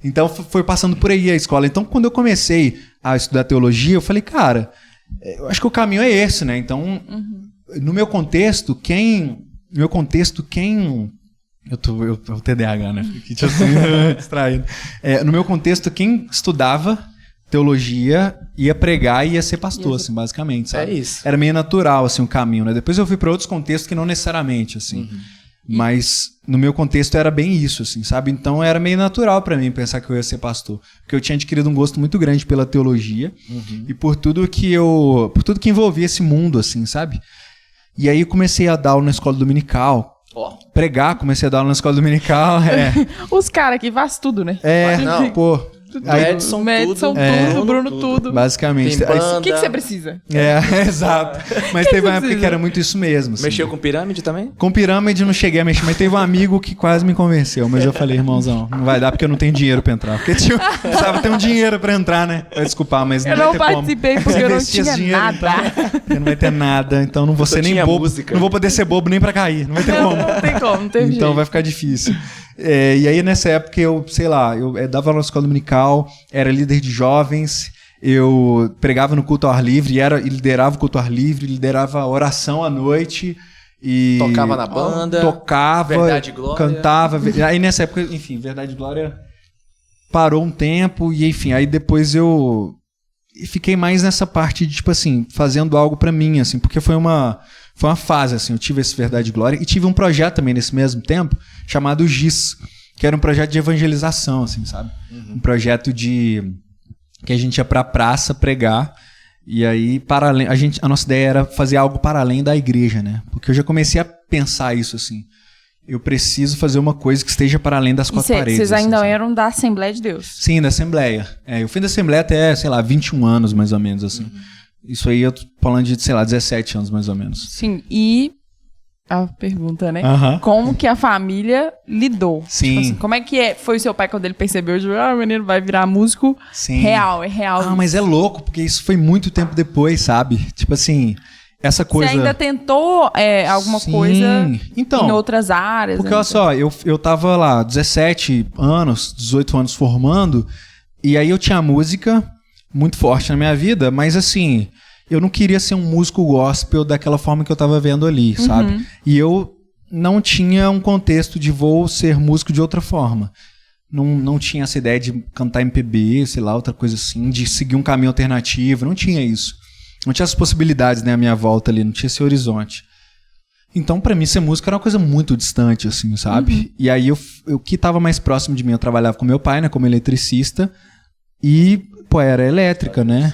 B: Então foi passando por aí a escola. Então quando eu comecei a estudar teologia, eu falei, cara, eu acho que o caminho é esse, né? Então, no meu contexto, quem... Eu tô TDAH, né? Fiquei assim, distraído. No meu contexto, quem estudava teologia ia pregar e ia ser pastor, assim, basicamente, sabe?
A: É isso.
B: Era meio natural, assim, o caminho, né? Depois eu fui para outros contextos que não necessariamente, assim. Mas no meu contexto era bem isso, assim, sabe? Então era meio natural para mim pensar que eu ia ser pastor. Porque eu tinha adquirido um gosto muito grande pela teologia e por tudo que envolvia esse mundo, assim, sabe? E aí comecei a dar aula na escola dominical. Pregar, comecei a dar aula na escola dominical.
C: Os caras que fazem tudo, né?
A: Edson, tudo.
C: Bruno, tudo.
B: Basicamente.
C: O que você precisa?
B: Exato. Mas teve uma época que era muito isso mesmo. Assim.
A: Mexeu com pirâmide também?
B: Com pirâmide não cheguei a mexer, mas teve um amigo que quase me convenceu. Mas eu falei, irmãozão, não vai dar porque eu não tenho dinheiro pra entrar. Porque precisava ter um dinheiro pra entrar, né? Vai desculpar, mas
C: eu não participei porque eu não tinha nada.
B: Então, não vai ter nada, então não vou ser nem bobo. Música. Não vou poder ser bobo nem pra cair. Não vai ter como.
C: Não tem como, não tem jeito.
B: Então vai ficar difícil. E aí nessa época eu dava aula na escola dominical, era líder de jovens, eu pregava no culto ao ar livre, liderava o culto ao ar livre, liderava a oração à noite e...
A: Tocava na banda.
B: Tocava,
A: Verdade e Glória.
B: Cantava. Aí nessa época, enfim, Verdade e Glória parou um tempo e enfim, aí depois eu fiquei mais nessa parte de tipo assim, fazendo algo pra mim, assim, porque foi uma fase, assim, eu tive esse Verdade e Glória e tive um projeto também nesse mesmo tempo, chamado GIS, que era um projeto de evangelização, assim, sabe? Um projeto que a gente ia pra praça pregar, e aí, a nossa ideia era fazer algo para além da igreja, né? Porque eu já comecei a pensar isso, assim, eu preciso fazer uma coisa que esteja para além das quatro paredes.
C: Vocês ainda
B: assim,
C: eram da Assembleia de Deus?
B: Sim, da Assembleia. Eu fui da Assembleia até, sei lá, 21 anos, mais ou menos, assim. Isso aí eu tô falando de, sei lá, 17 anos, mais ou menos.
C: Sim, e a pergunta, né? Como que a família lidou?
B: Sim.
C: Tipo assim, como é que foi o seu pai quando ele percebeu, o menino vai virar músico?
B: Sim.
C: É real.
B: Mas é louco, porque isso foi muito tempo depois, sabe? Tipo assim, essa coisa...
C: Você ainda tentou alguma coisa em outras áreas?
B: Porque, olha só, eu tava lá, 17 anos, 18 anos formando, e aí eu tinha música muito forte na minha vida, mas assim, eu não queria ser um músico gospel daquela forma que eu tava vendo ali, sabe? E eu não tinha um contexto de vou ser músico de outra forma. Não tinha essa ideia de cantar MPB, sei lá, outra coisa assim, de seguir um caminho alternativo, não tinha isso. Não tinha as possibilidades, né, à minha volta ali, não tinha esse horizonte. Então, pra mim, ser músico era uma coisa muito distante, assim, sabe? E aí, o que tava mais próximo de mim, eu trabalhava com meu pai, né, como eletricista, e, era elétrica, né?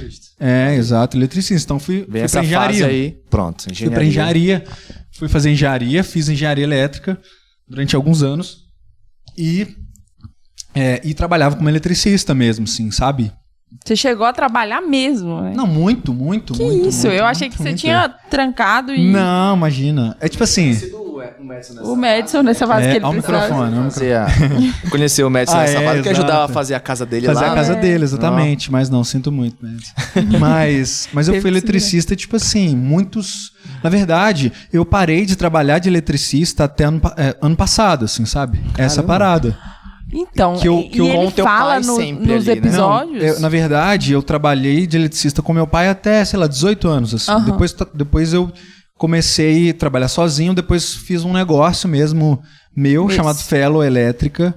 B: Exato, eletricista. Então, fui pra engenharia.
A: Aí, pronto, engenharia.
B: Fui pra engenharia, fui fazer engenharia, fiz engenharia elétrica durante alguns anos, e trabalhava como eletricista mesmo, assim, sabe?
C: Você chegou a trabalhar mesmo, né?
B: Não, muito.
C: Que isso? Eu achei que você tinha trancado e...
B: Não, imagina. É tipo assim...
C: O Madison nessa fase que ele
B: precisava.
A: Conheci o Madison nessa fase, que ajudava a fazer a casa dele lá.
B: Fazer a casa dele, exatamente. Mas não, sinto muito, Madison. Mas eu fui eletricista, tipo assim, muitos... Na verdade, eu parei de trabalhar de eletricista até ano passado, assim, sabe?
A: Caramba.
B: Essa parada.
C: Então,
B: que eu
C: ele fala nos ali, episódios?
B: Né? Não, na verdade, eu trabalhei de eletricista com meu pai até, sei lá, 18 anos. Assim. Depois eu comecei a trabalhar sozinho, depois fiz um negócio mesmo meu, chamado Fellow Elétrica.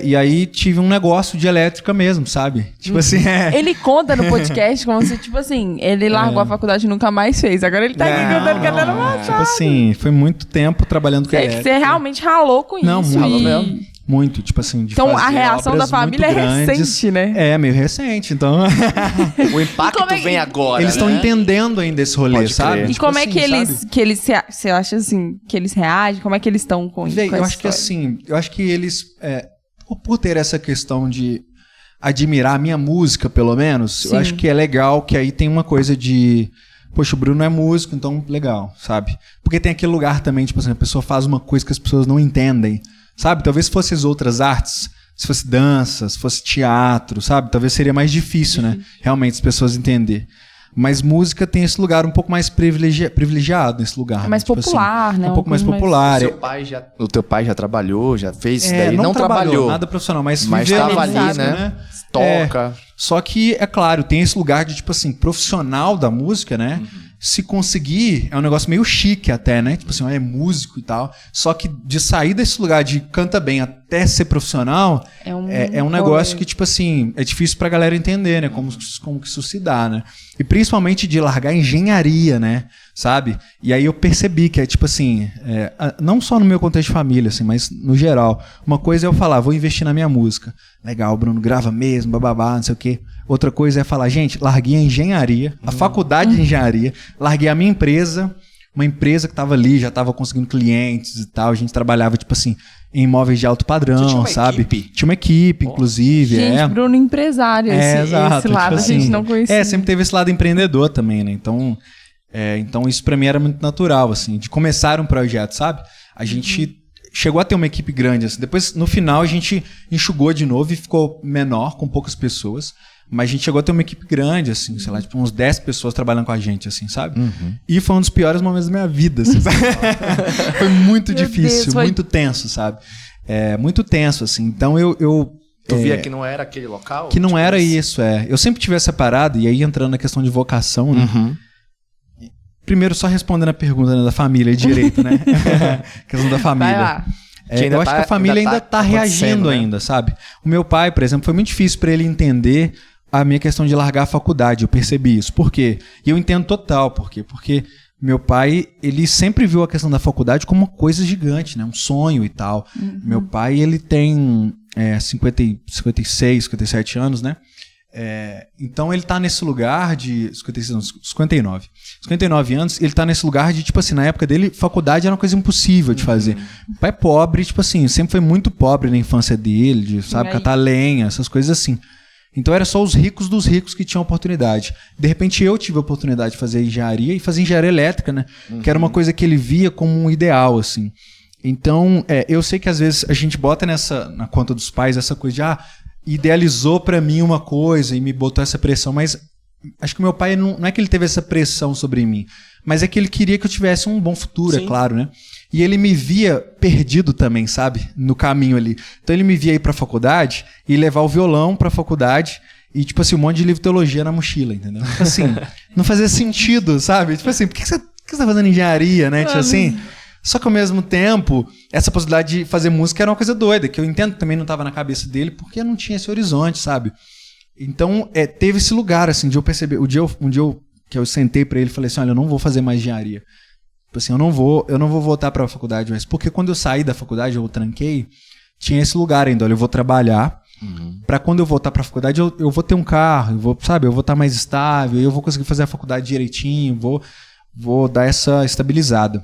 B: E aí tive um negócio de elétrica mesmo, sabe? Tipo assim,
C: Ele conta no podcast como se, tipo assim, ele largou a faculdade e nunca mais fez. Agora ele tá aqui contando que ele era passado.
B: Tipo assim, foi muito tempo trabalhando com elétrica.
C: Você realmente ralou com isso.
B: Não, ralou mesmo. Muito, tipo assim, de
C: então a reação da família é recente, né?
B: É, meio recente, então...
A: O impacto vem agora,
B: eles estão entendendo ainda esse rolê, sabe?
C: E tipo como é que eles você acha assim, que eles reagem? Como é que eles estão com isso?
B: Eu acho que assim, eu acho que eles, por ter essa questão de admirar a minha música, pelo menos, Sim. Eu acho que é legal que aí tem uma coisa de... Poxa, o Bruno é músico, então legal, sabe? Porque tem aquele lugar também, tipo assim, a pessoa faz uma coisa que as pessoas não entendem. Sabe? Talvez se fossem as outras artes, se fosse dança, se fosse teatro, sabe? Talvez seria mais difícil, né? Realmente as pessoas entenderem. Mas música tem esse lugar um pouco mais privilegiado nesse lugar.
C: É mais
B: tipo
C: popular,
B: assim,
C: né?
B: Um pouco mais popular.
A: O teu pai já trabalhou, já fez isso daí?
B: Não trabalhou nada profissional, mas
A: estava ali, né? Toca.
B: Só que, é claro, tem esse lugar de, tipo assim, profissional da música, né? Se conseguir, é um negócio meio chique até, né? Tipo assim, é músico e tal. Só que de sair desse lugar de canta bem até ser profissional, é um negócio que, tipo assim, é difícil pra galera entender, né? Como que isso se dá, né? E principalmente de largar engenharia, né? Sabe? E aí eu percebi que é tipo assim, não só no meu contexto de família, assim, mas no geral. Uma coisa é eu falar, vou investir na minha música. Legal, Bruno, grava mesmo, bababá, não sei o quê. Outra coisa é falar, gente, larguei a engenharia, a faculdade de engenharia, larguei a minha empresa, uma empresa que estava ali, já estava conseguindo clientes e tal, a gente trabalhava, tipo assim, em imóveis de alto padrão, sabe?
A: Equipe?
B: Tinha uma equipe, inclusive.
C: Gente, Bruno empresário,
B: exato,
C: esse lado
B: tipo
C: a gente não conhecia.
B: Sempre teve esse lado empreendedor também, né? Então isso pra mim era muito natural, assim, de começar um projeto, sabe? A gente chegou a ter uma equipe grande, assim. Depois, no final, a gente enxugou de novo e ficou menor, com poucas pessoas. Mas a gente chegou a ter uma equipe grande, assim, sei lá, tipo uns 10 pessoas trabalhando com a gente, assim, sabe? E foi um dos piores momentos da minha vida, assim, sabe? Foi muito difícil, muito tenso, sabe? Muito tenso, assim. Então
A: Tu via que não era aquele local?
B: Que não era isso, Eu sempre tive essa parada, e aí entrando na questão de vocação, né? Primeiro, só respondendo a pergunta, né, da família direito, né? Questão da família.
C: Vai lá.
B: Eu acho que a família ainda tá reagindo, né? Ainda, sabe? O meu pai, por exemplo, foi muito difícil para ele entender a minha questão de largar a faculdade. Eu percebi isso. Por quê? E eu entendo total por quê. Porque meu pai, ele sempre viu a questão da faculdade como uma coisa gigante, né? Um sonho e tal. Meu pai, ele tem 56, 57 anos, né? Então ele tá nesse lugar de 59 anos, ele tá nesse lugar de, tipo assim, na época dele, faculdade era uma coisa impossível de fazer. O pai é pobre, tipo assim, sempre foi muito pobre na infância dele, de, sabe, catar lenha, essas coisas assim. Então era só os ricos dos ricos que tinham oportunidade. De repente eu tive a oportunidade de fazer engenharia e fazer engenharia elétrica, né? Que era uma coisa que ele via como um ideal, assim. Então, eu sei que às vezes a gente bota na conta dos pais essa coisa de, idealizou pra mim uma coisa e me botou essa pressão, mas acho que meu pai não é que ele teve essa pressão sobre mim, mas é que ele queria que eu tivesse um bom futuro, Sim. É claro, né? E ele me via perdido também, sabe? No caminho ali. Então ele me via ir pra faculdade e levar o violão pra faculdade e, tipo assim, um monte de livro de teologia na mochila, entendeu? Tipo assim, não fazia sentido, sabe? Tipo assim, por que você tá fazendo engenharia, né? Tipo assim... Só que ao mesmo tempo, essa possibilidade de fazer música era uma coisa doida, que eu entendo que também não estava na cabeça dele, porque não tinha esse horizonte, sabe? Então, teve esse lugar, assim, de eu perceber. Um dia que eu sentei pra ele e falei assim, olha, eu não vou fazer mais engenharia. Tipo assim, eu não vou voltar pra faculdade, mas porque quando eu saí da faculdade, eu tranquei, tinha esse lugar ainda, olha, eu vou trabalhar, pra quando eu voltar pra faculdade, eu vou ter um carro, eu vou estar mais estável, eu vou conseguir fazer a faculdade direitinho, vou dar essa estabilizada.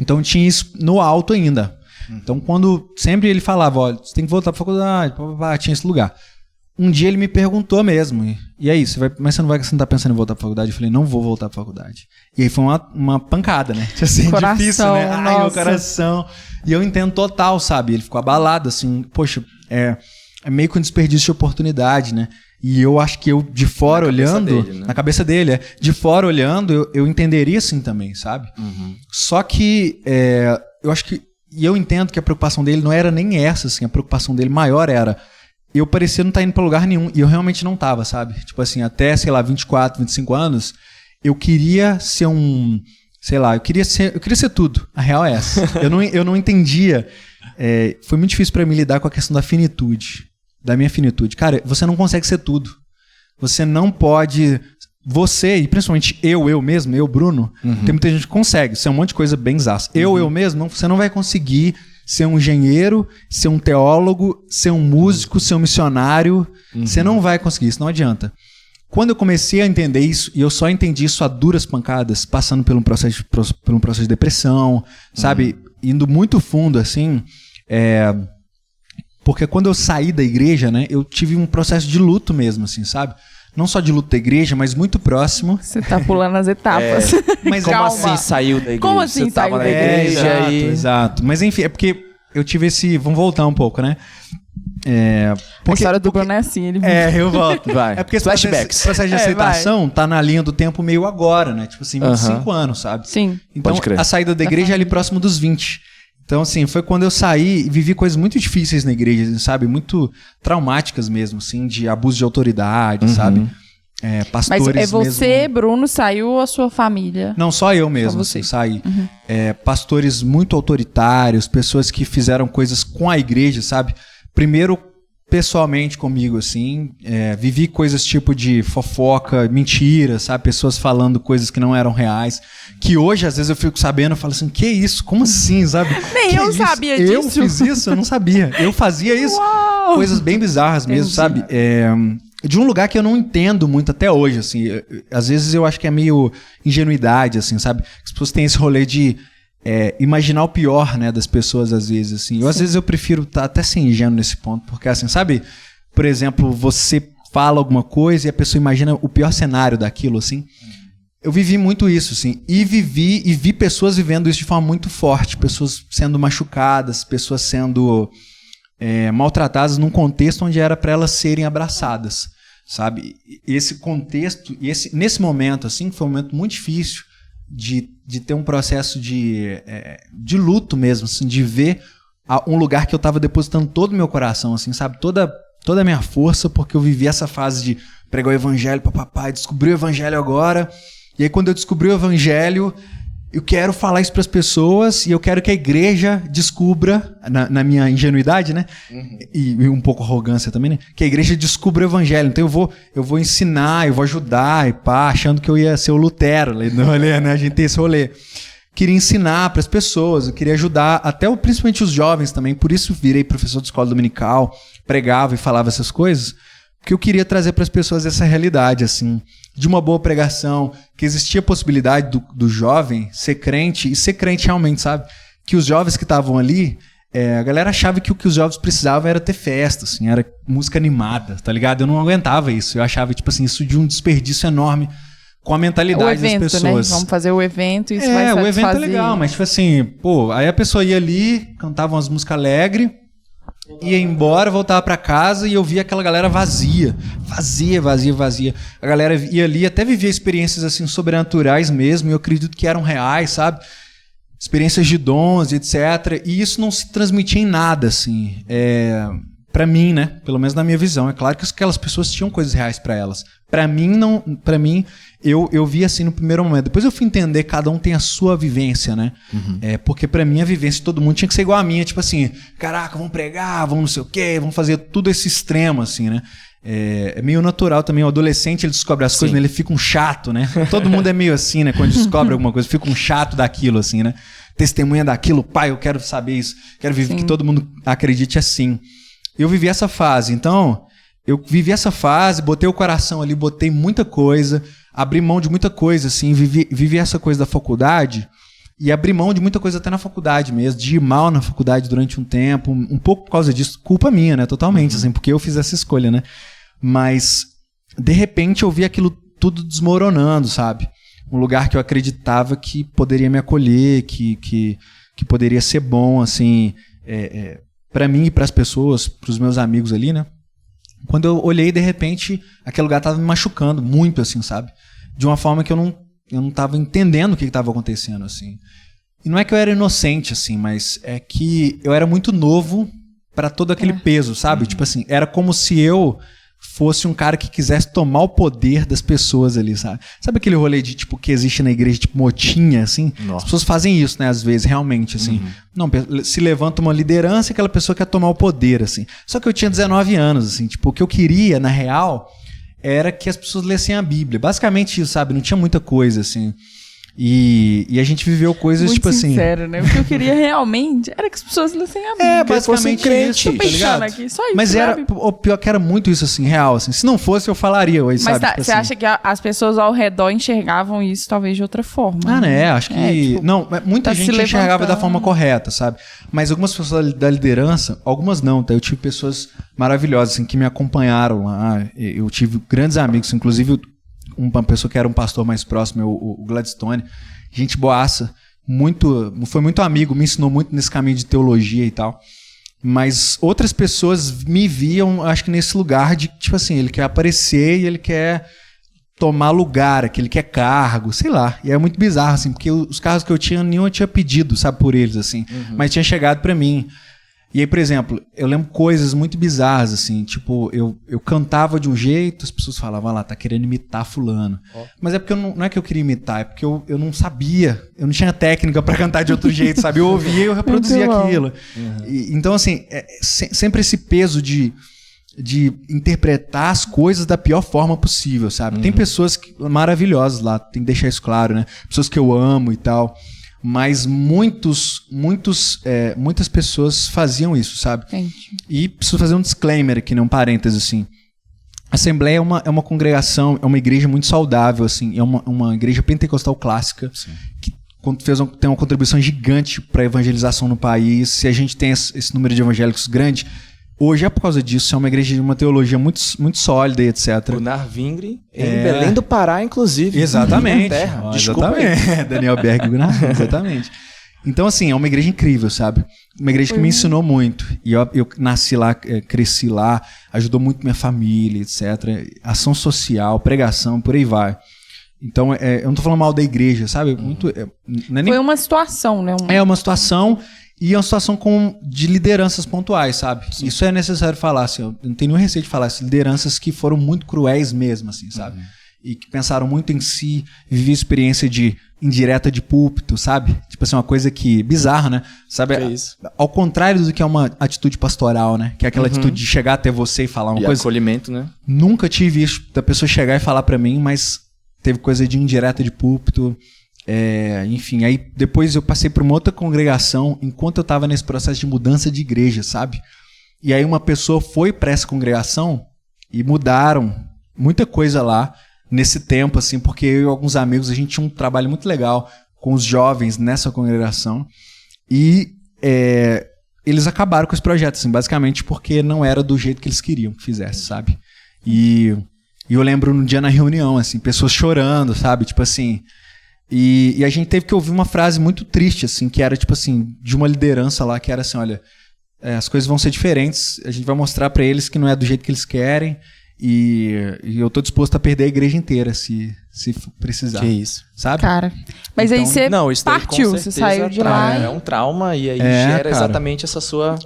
B: Então tinha isso no alto ainda. Então quando sempre ele falava, olha, você tem que voltar pra faculdade, tinha esse lugar. Um dia ele me perguntou mesmo, e aí, mas você não tá pensando em voltar pra faculdade? Eu falei, não vou voltar pra faculdade. E aí foi uma pancada, né? Assim,
C: coração,
B: difícil, né?
C: Ai,
B: meu coração. E eu entendo total, sabe? Ele ficou abalado, assim, poxa, é meio que um desperdício de oportunidade, né? E eu acho que eu, de fora olhando... Dele, né? Na cabeça dele, de fora olhando, eu entenderia assim também, sabe? Só que eu acho que... E eu entendo que a preocupação dele não era nem essa, assim. A preocupação dele maior era... Eu parecia não estar indo pra lugar nenhum. E eu realmente não tava, sabe? Tipo assim, até, sei lá, 24, 25 anos, eu queria ser sei lá, eu queria ser tudo. A real é essa. Eu não entendia. Foi muito difícil pra mim lidar com a questão da finitude. Da minha finitude. Cara, você não consegue ser tudo. Você não pode... Você, e principalmente eu mesmo, Bruno, tem muita gente que consegue. Isso é um monte de coisa bem zaça. Eu mesmo, você não vai conseguir ser um engenheiro, ser um teólogo, ser um músico, ser um missionário. Você não vai conseguir, isso não adianta. Quando eu comecei a entender isso, e eu só entendi isso a duras pancadas, passando por um processo de depressão, sabe? Indo muito fundo, assim. Porque quando eu saí da igreja, né, eu tive um processo de luto mesmo, assim, sabe? Não só de luto da igreja, mas muito próximo.
C: Você tá pulando as etapas.
A: Mas como assim saiu da igreja?
C: Como assim
A: Você tava
C: saiu
A: na
C: da
A: igreja?
B: Exato. Mas enfim, é porque eu tive esse... Vamos voltar um pouco, né?
C: A história do Bruno é assim, ele...
B: eu volto.
A: Vai.
B: É porque esse
A: Flashbacks.
B: processo de aceitação tá na linha do tempo meio agora, né? Tipo assim, 25 anos, sabe?
C: Sim.
B: Então,
A: Pode crer.
B: a saída da igreja é ali próximo dos 20. Então, assim, foi quando eu saí e vivi coisas muito difíceis na igreja, sabe? Muito traumáticas mesmo, assim, de abuso de autoridade, sabe? Pastores
C: Mas você,
B: mesmo...
C: Bruno, saiu ou a sua família?
B: Não, só eu mesmo,
C: Só você.
B: assim, saí. Pastores muito autoritários, pessoas que fizeram coisas com a igreja, sabe? Primeiro, pessoalmente comigo, assim, vivi coisas tipo de fofoca, mentira, sabe? Pessoas falando coisas que não eram reais, que hoje, às vezes, eu fico sabendo, eu falo assim, que isso? Como assim, sabe?
C: Nem
B: que
C: eu
B: isso?
C: sabia disso.
B: Eu fiz isso? Eu não sabia. Eu fazia isso.
C: Uau!
B: Coisas bem bizarras mesmo, sabe? De um lugar que eu não entendo muito até hoje, assim. Às vezes eu acho que é meio ingenuidade, assim, sabe? As pessoas têm esse rolê de imaginar o pior, né, das pessoas, às vezes, assim. Às vezes eu prefiro até ser ingênuo nesse ponto, porque, assim, sabe? Por exemplo, você fala alguma coisa e a pessoa imagina o pior cenário daquilo, assim. Eu vivi muito isso, assim. E vi pessoas vivendo isso de forma muito forte. Pessoas sendo machucadas, pessoas sendo maltratadas num contexto onde era para elas serem abraçadas, sabe? Esse contexto, nesse momento, assim, foi um momento muito difícil de ter um processo de luto mesmo, assim, de ver um lugar que eu estava depositando todo o meu coração, assim, sabe? Toda a minha força, porque eu vivi essa fase de pregar o evangelho para papai, descobri o evangelho agora, e aí quando eu descobri o evangelho, eu quero falar isso para as pessoas e eu quero que a igreja descubra, na minha ingenuidade, né? E um pouco arrogância também, né? Que a igreja descubra o evangelho. Então eu vou ensinar, eu vou ajudar, e pá, achando que eu ia ser o Lutero no rolê, né? A gente tem esse rolê. Queria ensinar para as pessoas, eu queria ajudar, principalmente os jovens também, por isso virei professor de escola dominical, pregava e falava essas coisas, porque eu queria trazer para as pessoas essa realidade, assim, de uma boa pregação, que existia a possibilidade do jovem ser crente, e ser crente realmente, sabe? Que os jovens que estavam ali, a galera achava que o que os jovens precisavam era ter festa, assim, era música animada, tá ligado? Eu não aguentava isso, eu achava, tipo assim, isso de um desperdício enorme com a mentalidade das pessoas. Né?
C: Vamos fazer o evento e isso vai satisfazer.
B: O evento é legal, mas tipo assim, aí a pessoa ia ali, cantava umas músicas alegres, ia embora, voltava pra casa e eu via aquela galera vazia. A galera ia ali, até vivia experiências assim sobrenaturais mesmo, e eu acredito que eram reais, sabe? Experiências de dons, etc. E isso não se transmitia em nada, assim. Pra mim, né? Pelo menos na minha visão. É claro que aquelas pessoas tinham coisas reais pra elas. Pra mim, não. Para mim, eu vi assim no primeiro momento. Depois eu fui entender, cada um tem a sua vivência, né? Porque pra mim a vivência de todo mundo tinha que ser igual a minha. Tipo assim, caraca, vamos pregar, vamos não sei o quê, vamos fazer tudo esse extremo, assim, né? É meio natural também. O adolescente, ele descobre as coisas, né? Ele fica um chato, né? Todo mundo é meio assim, né? Quando descobre alguma coisa, fica um chato daquilo, assim, né? Testemunha daquilo, pai, eu quero saber isso. Quero viver que todo mundo acredite assim. Eu vivi essa fase, então eu vivi essa fase, botei o coração ali, botei muita coisa, abri mão de muita coisa, assim, vivi essa coisa da faculdade e abri mão de muita coisa até na faculdade mesmo, de ir mal na faculdade durante um tempo, um pouco por causa disso, culpa minha, né, totalmente, assim, porque eu fiz essa escolha, né, mas de repente eu vi aquilo tudo desmoronando, sabe, um lugar que eu acreditava que poderia me acolher, que poderia ser bom, assim, para mim e para as pessoas, para os meus amigos ali, né? Quando eu olhei, de repente, aquele lugar estava me machucando muito, assim, sabe? De uma forma que eu não estava entendendo o que estava acontecendo, assim. E não é que eu era inocente, assim, mas é que eu era muito novo para todo aquele peso, sabe? Tipo assim, era como se eu fosse um cara que quisesse tomar o poder das pessoas ali, sabe? Sabe aquele rolê de, tipo, que existe na igreja, tipo, motinha, assim? Nossa. As pessoas fazem isso, né, às vezes, realmente, assim. Não, se levanta uma liderança e aquela pessoa quer tomar o poder, assim. Só que eu tinha 19 anos, assim, tipo, o que eu queria, na real, era que as pessoas lessem a Bíblia. Basicamente isso, sabe? Não tinha muita coisa, assim. E a gente viveu coisas,
C: muito
B: tipo assim...
C: Muito sincero, né? O que eu queria realmente era que as pessoas lessem a Bíblia.
B: Basicamente isso,
C: tá ligado? Aqui, só isso,
B: mas era, o pior que era muito isso, assim, real, assim. Se não fosse, eu falaria hoje,
C: mas
B: sabe?
C: Mas você acha que as pessoas ao redor enxergavam isso talvez de outra forma?
B: Né? Acho que... Tipo, não, muita gente enxergava da forma correta, sabe? Mas algumas pessoas da liderança, algumas não, tá? Eu tive pessoas maravilhosas, assim, que me acompanharam lá. Eu tive grandes amigos, inclusive uma pessoa que era um pastor mais próximo, o Gladstone. Gente boaça, foi muito amigo, me ensinou muito nesse caminho de teologia e tal. Mas outras pessoas me viam, acho que nesse lugar de, tipo assim, ele quer aparecer e ele quer tomar lugar, que ele quer cargo, sei lá. E é muito bizarro, assim, porque os cargos que eu tinha, nenhum eu tinha pedido, sabe, por eles, assim. Mas tinha chegado pra mim. E aí, por exemplo, eu lembro coisas muito bizarras, assim, tipo, eu cantava de um jeito, as pessoas falavam, lá, tá querendo imitar fulano. Mas é porque não é que eu queria imitar, é porque eu não sabia, eu não tinha técnica pra cantar de outro jeito, sabe? Eu ouvia e eu reproduzia aquilo. Então, assim, sempre esse peso de interpretar as coisas da pior forma possível, sabe? Tem pessoas maravilhosas lá, tem que deixar isso claro, né? Pessoas que eu amo e tal. Mas muitas pessoas faziam isso, sabe? Entendi. E preciso fazer um disclaimer aqui, né? Um parênteses, assim. A Assembleia é uma congregação, é uma igreja muito saudável, assim. É uma igreja pentecostal clássica. Sim. Que tem uma contribuição gigante para a evangelização no país. Se a gente tem esse número de evangélicos grande... Hoje é por causa disso, é uma igreja de uma teologia muito, muito sólida e etc.
A: Gunnar Vingre, em Belém do Pará, inclusive.
B: Exatamente.
A: Desculpa
B: aí. Daniel Berg e Gunnar, exatamente. Então, assim, é uma igreja incrível, sabe? Uma igreja que me ensinou muito. E eu nasci lá, cresci lá, ajudou muito minha família, etc. Ação social, pregação, por aí vai. Então, eu não tô falando mal da igreja, sabe?
C: Foi uma situação, né?
B: É uma situação... E é uma situação de lideranças pontuais, sabe? Sim. Isso é necessário falar, assim, eu não tenho nenhum receio de falar, assim, lideranças que foram muito cruéis mesmo, assim, sabe? E que pensaram muito em si, viviam experiência de indireta de púlpito, sabe? Tipo assim, uma coisa que... bizarra, né? Sabe?
A: É isso.
B: Ao contrário do que é uma atitude pastoral, né? Que é aquela atitude de chegar até você e falar uma coisa...
A: acolhimento, né?
B: Nunca tive isso da pessoa chegar e falar pra mim, mas teve coisa de indireta de púlpito... enfim, aí depois eu passei por uma outra congregação enquanto eu tava nesse processo de mudança de igreja, sabe? E aí uma pessoa foi para essa congregação e mudaram muita coisa lá nesse tempo, assim, porque eu e alguns amigos, a gente tinha um trabalho muito legal com os jovens nessa congregação e eles acabaram com esse projeto, assim, basicamente porque não era do jeito que eles queriam que fizesse, sabe? E eu lembro no dia na reunião, assim, pessoas chorando, sabe? Tipo assim... E a gente teve que ouvir uma frase muito triste, assim, que era, tipo assim, de uma liderança lá, que era assim, olha, as coisas vão ser diferentes, a gente vai mostrar pra eles que não é do jeito que eles querem, e eu tô disposto a perder a igreja inteira, se precisar.
A: Que isso.
B: Sabe?
C: Cara, mas então, aí você partiu, você saiu de lá.
A: É um trauma, e aí gera exatamente essa sua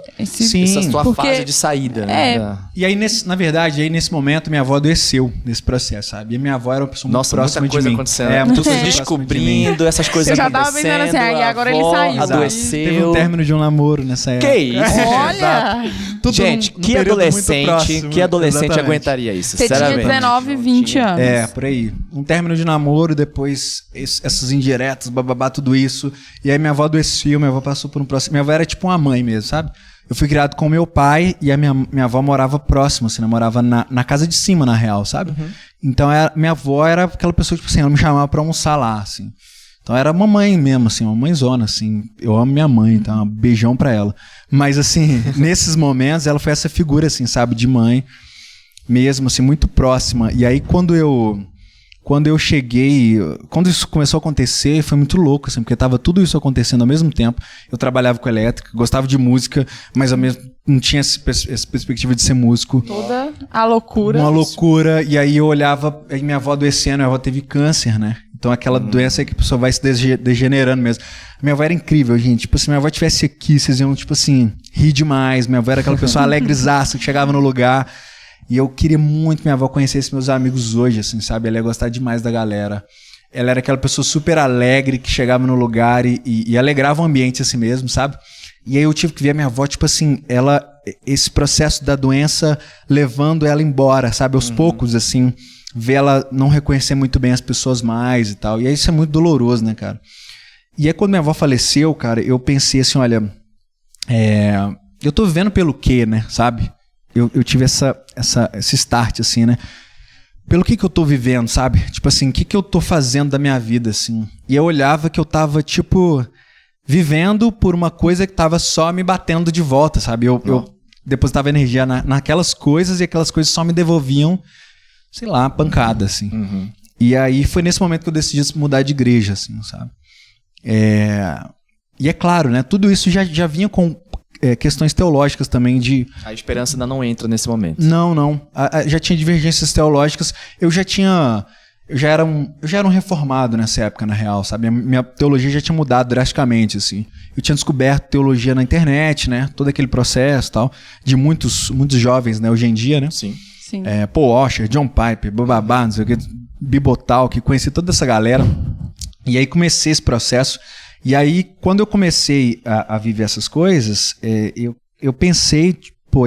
A: fase de saída. Né?
B: E aí, na verdade, nesse momento, minha avó adoeceu nesse processo, sabe? E minha avó era uma pessoa muito próxima de mim.
A: Muita coisa descobrindo, essas coisas acontecendo. Você já tava pensando assim,
C: e agora ele saiu.
A: Adoeceu.
B: Teve um término de um namoro nessa época.
A: Que isso?
C: Olha!
A: Gente, que adolescente aguentaria isso?
C: Você tinha 19, 20 anos.
B: Por aí. Um término de namoro, depois essas indiretas, bababá, tudo isso. E aí minha avó adoeceu, minha avó passou por um processo. Minha avó era tipo uma mãe mesmo, sabe? Eu fui criado com meu pai e a minha avó morava próximo, assim, né? Morava na casa de cima, na real, sabe? Então minha avó era aquela pessoa, tipo assim, ela me chamava pra almoçar lá, assim. Então era uma mãe mesmo, assim, uma mãezona, assim. Eu amo minha mãe, então um beijão pra ela. Mas, assim, nesses momentos, ela foi essa figura, assim, sabe? De mãe mesmo, assim, muito próxima. E aí, quando eu cheguei, quando isso começou a acontecer, foi muito louco, assim, porque tava tudo isso acontecendo ao mesmo tempo. Eu trabalhava com elétrica, gostava de música, mas ao mesmo não tinha essa perspectiva de ser músico.
C: Toda a loucura.
B: Uma loucura. E aí eu olhava, aí minha avó adoecendo, minha avó teve câncer, né? Então aquela doença aí que a pessoa vai se degenerando mesmo. Minha avó era incrível, gente. Tipo, se minha avó estivesse aqui, vocês iam, tipo assim, rir demais. Minha avó era aquela pessoa alegrezaça que chegava no lugar. E eu queria muito que minha avó conhecesse meus amigos hoje, assim, sabe? Ela ia gostar demais da galera. Ela era aquela pessoa super alegre que chegava no lugar e alegrava o ambiente assim mesmo, sabe? E aí eu tive que ver a minha avó, tipo assim, esse processo da doença levando ela embora, sabe? Aos poucos, assim. ver ela não reconhecer muito bem as pessoas mais e tal. E aí isso é muito doloroso, né, cara? E aí quando minha avó faleceu, cara, eu pensei assim, olha, eu tô vivendo pelo quê, né, sabe? Eu tive esse start, assim, né? Pelo que eu tô vivendo, sabe? Tipo assim, o que eu tô fazendo da minha vida, assim? E eu olhava que eu tava, tipo, vivendo por uma coisa que tava só me batendo de volta, sabe? Eu depositava energia naquelas coisas e aquelas coisas só me devolviam, sei lá, pancada, assim.
A: Uhum.
B: E aí foi nesse momento que eu decidi mudar de igreja, assim, sabe? E é claro, né? Tudo isso já vinha com questões teológicas também de...
A: A esperança ainda não entra nesse momento.
B: Não. Já tinha divergências teológicas. Eu já era um reformado nessa época, na real, sabe? Minha teologia já tinha mudado drasticamente, assim. Eu tinha descoberto teologia na internet, né? Todo aquele processo e tal, de muitos jovens, né? Hoje em dia, né?
A: Sim.
B: Paul Washer, John Piper, Bababá, não sei o que, Bibotal, que conheci toda essa galera. E aí comecei esse processo. E aí, quando eu comecei a viver essas coisas, eu pensei,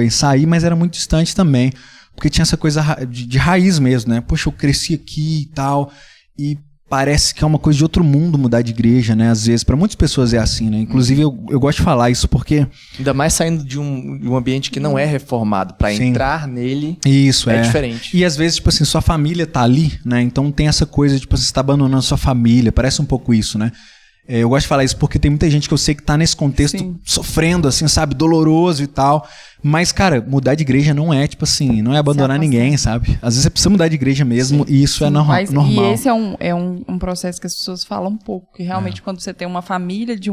B: em sair, mas era muito distante também. Porque tinha essa coisa de raiz mesmo, né? Poxa, eu cresci aqui e tal, e parece que é uma coisa de outro mundo mudar de igreja, né? Às vezes, para muitas pessoas é assim, né? Inclusive, eu gosto de falar isso porque...
A: Ainda mais saindo de um ambiente que não é reformado, para entrar nele
B: isso,
A: é diferente.
B: E às vezes, tipo assim, sua família tá ali, né? Então tem essa coisa de, tipo, você tá abandonando sua família, parece um pouco isso, né? Eu gosto de falar isso porque tem muita gente que eu sei que tá nesse contexto sofrendo, assim, sabe? Doloroso e tal. Mas, cara, mudar de igreja não é, tipo assim, não é abandonar ninguém, sabe? Às vezes você precisa mudar de igreja mesmo e isso é normal.
C: E esse é um processo que as pessoas falam um pouco. Que realmente quando você tem uma família de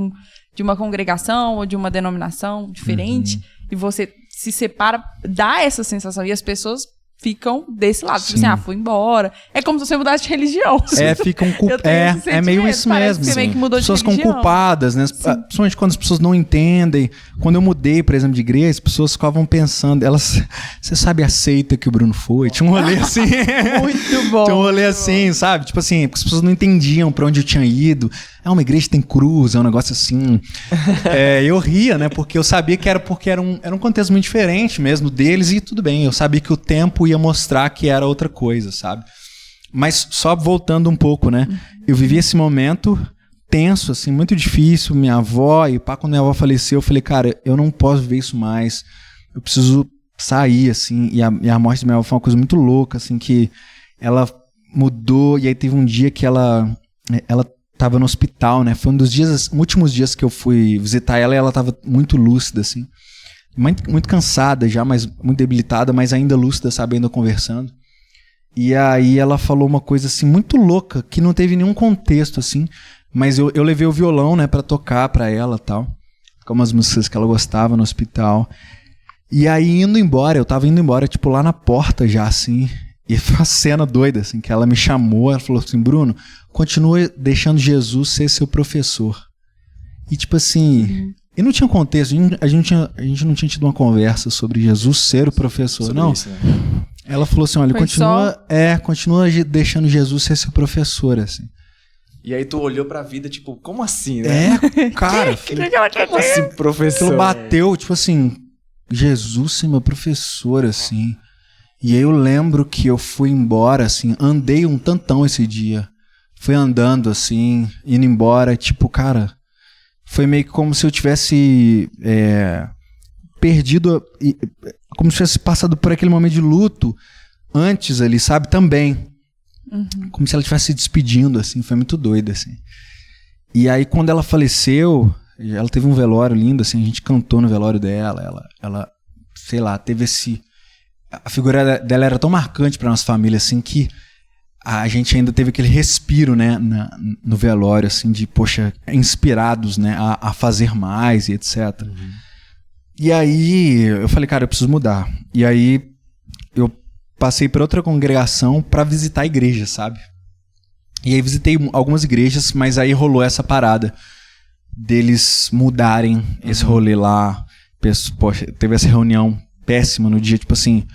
C: uma congregação ou de uma denominação diferente e você se separa, dá essa sensação. E as pessoas ficam desse lado. Tipo assim, fui embora. É como se você mudasse de religião.
B: Ficam é meio isso mesmo.
C: Que meio que mudou
B: pessoas
C: de religião.
B: Ficam culpadas, né? Principalmente quando as pessoas não entendem. Quando eu mudei, por exemplo, de igreja, as pessoas ficavam pensando, você sabe a seita que o Bruno foi? Tinha um rolê assim.
C: Muito bom.
B: Tinha um rolê assim, sabe? Tipo assim, as pessoas não entendiam pra onde eu tinha ido. Uma igreja que tem cruz, é um negócio assim. Eu ria, né? Porque eu sabia que era um contexto muito diferente mesmo deles e tudo bem. Eu sabia que o tempo ia mostrar que era outra coisa, sabe? Mas só voltando um pouco, né? Eu vivi esse momento tenso, assim, muito difícil. Minha avó quando minha avó faleceu, eu falei, cara, eu não posso ver isso mais. Eu preciso sair, assim. E a morte da minha avó foi uma coisa muito louca, assim, que ela mudou. E aí teve um dia que ela tava no hospital, né? Foi um dos últimos dias que eu fui visitar ela e ela tava muito lúcida, assim. Muito cansada já, mas muito debilitada, mas ainda lúcida, sabe? Ainda conversando. E aí ela falou uma coisa, assim, muito louca, que não teve nenhum contexto, assim. Mas eu levei o violão, né? Pra tocar pra ela e tal. Com umas músicas que ela gostava no hospital. E aí eu tava indo embora, tipo, lá na porta já, assim... E foi uma cena doida, assim, que ela me chamou, ela falou assim, Bruno, continua deixando Jesus ser seu professor. E tipo assim, e não tinha contexto, a gente não tinha tido uma conversa sobre Jesus ser o professor, sobre não. Isso, né? Ela falou assim, olha, continua deixando Jesus ser seu professor, assim.
A: E aí tu olhou pra vida, tipo, como assim, né?
B: Cara,
A: como assim, professor?
B: Aquilo bateu, tipo assim, Jesus ser meu professor, assim... E aí eu lembro que eu fui embora, assim, andei um tantão esse dia. Fui andando, assim, indo embora, tipo, cara, foi meio que como se eu tivesse perdido, como se eu tivesse passado por aquele momento de luto antes ali, sabe, também. Como se ela estivesse se despedindo, assim, foi muito doido, assim. E aí quando ela faleceu, ela teve um velório lindo, assim, a gente cantou no velório dela, ela sei lá, teve esse... A figura dela era tão marcante para nossa família, assim, que a gente ainda teve aquele respiro, né, no velório, assim, de, poxa, inspirados, né, a fazer mais e etc. E aí eu falei, cara, eu preciso mudar. E aí eu passei por outra congregação para visitar a igreja, sabe? E aí visitei algumas igrejas, mas aí rolou essa parada deles mudarem esse rolê lá. Poxa, teve essa reunião péssima no dia, tipo assim,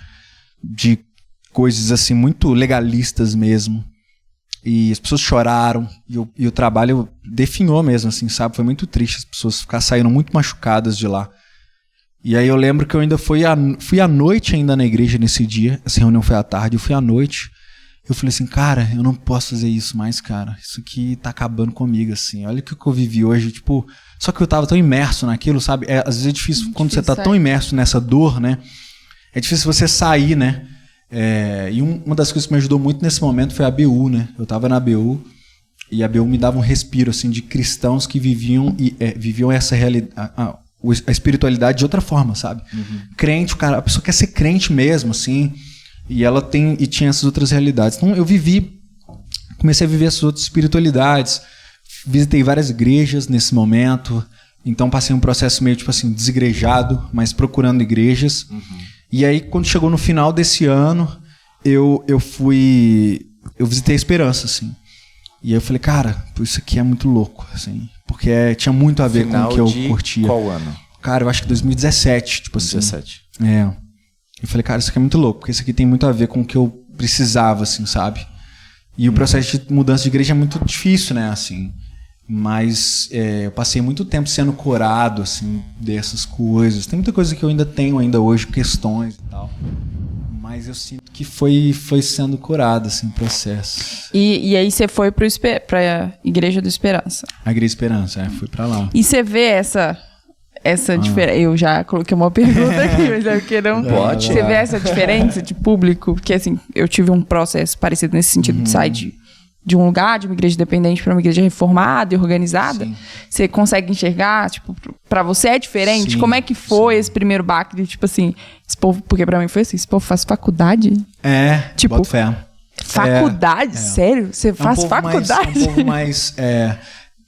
B: de coisas assim muito legalistas mesmo, e as pessoas choraram e o trabalho definhou mesmo, assim, sabe, foi muito triste, as pessoas saíram muito machucadas de lá. E aí eu lembro que eu ainda fui à noite ainda na igreja nesse dia, essa reunião foi à tarde, eu fui à noite eu falei assim, cara, eu não posso fazer isso mais, cara. Isso aqui tá acabando comigo, assim. Olha o que eu vivi hoje, tipo... Só que eu tava tão imerso naquilo, sabe? Às vezes é difícil, quando você tá tão imerso nessa dor, né? É difícil você sair, né? E uma das coisas que me ajudou muito nesse momento foi a ABU, né? Eu tava na ABU e a ABU me dava um respiro, assim, de cristãos que viviam essa realidade... A espiritualidade de outra forma, sabe? Crente, a pessoa quer ser crente mesmo, assim... E tinha essas outras realidades. Então eu comecei a viver essas outras espiritualidades. Visitei várias igrejas nesse momento. Então passei um processo meio tipo assim, desigrejado, mas procurando igrejas. E aí quando chegou no final desse ano, eu visitei a Esperança, assim. E aí eu falei, cara, isso aqui é muito louco, assim. Porque tinha muito a ver com o que eu curtia.
A: Qual ano?
B: Cara, eu acho que 2017, tipo assim.
A: 2017.
B: Eu falei, cara, isso aqui é muito louco, porque isso aqui tem muito a ver com o que eu precisava, assim, sabe? E o processo de mudança de igreja é muito difícil, né, assim. Mas eu passei muito tempo sendo curado, assim, dessas coisas. Tem muita coisa que eu ainda tenho hoje, questões e tal. Mas eu sinto que foi sendo curado, assim, o processo.
C: E aí você foi pra Igreja do Esperança.
B: A Igreja Esperança, fui pra lá.
C: E você vê essa diferença. Eu já coloquei uma pergunta aqui, mas é porque não pode. Você vê essa diferença de público? Porque assim, eu tive um processo parecido nesse sentido de sair de um lugar, de uma igreja independente para uma igreja reformada e organizada. Sim. Você consegue enxergar, tipo, pra você é diferente? Sim, como é que foi esse primeiro baque de, tipo assim, esse povo, porque pra mim foi assim, esse povo faz faculdade?
B: Tipo, boto fé.
C: Faculdade? Sério? Você faz faculdade?
B: Um pouco mais...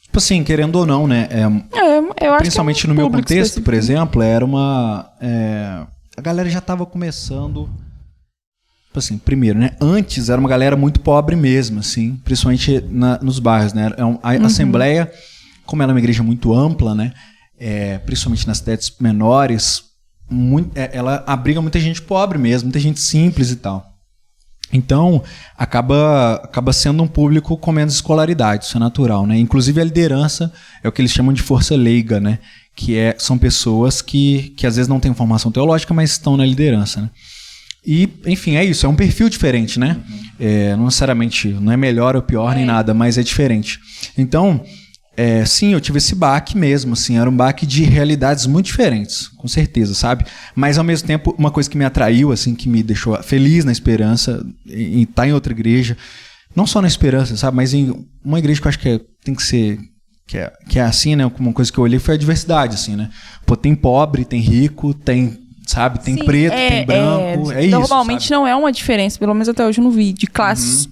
B: Tipo assim, querendo ou não, né?
C: Eu acho
B: principalmente
C: que
B: no meu contexto, específico. Por exemplo, era uma... a galera já estava começando... Tipo assim, primeiro, né? Antes era uma galera muito pobre mesmo, assim. Principalmente nos bairros, né? A Assembleia, como ela é uma igreja muito ampla, né? Principalmente nas cidades menores, ela abriga muita gente pobre mesmo, muita gente simples e tal. Então, acaba sendo um público com menos escolaridade, isso é natural, né? Inclusive a liderança é o que eles chamam de força leiga, né? São pessoas que às vezes não têm formação teológica, mas estão na liderança, né? E, enfim, é isso, é um perfil diferente, né? Não necessariamente, não é melhor ou pior nem nada, mas é diferente. Então, sim, eu tive esse baque mesmo, assim, era um baque de realidades muito diferentes, com certeza, sabe? Mas, ao mesmo tempo, uma coisa que me atraiu, assim, que me deixou feliz na Esperança, em estar em outra igreja, não só na Esperança, sabe? Mas em uma igreja que eu acho que tem que ser, que é assim, né? Uma coisa que eu olhei foi a diversidade, assim, né? Pô, tem pobre, tem rico, tem... Sabe? Tem preto, tem branco, é isso.
C: Normalmente não é uma diferença, pelo menos até hoje eu não vi, de classe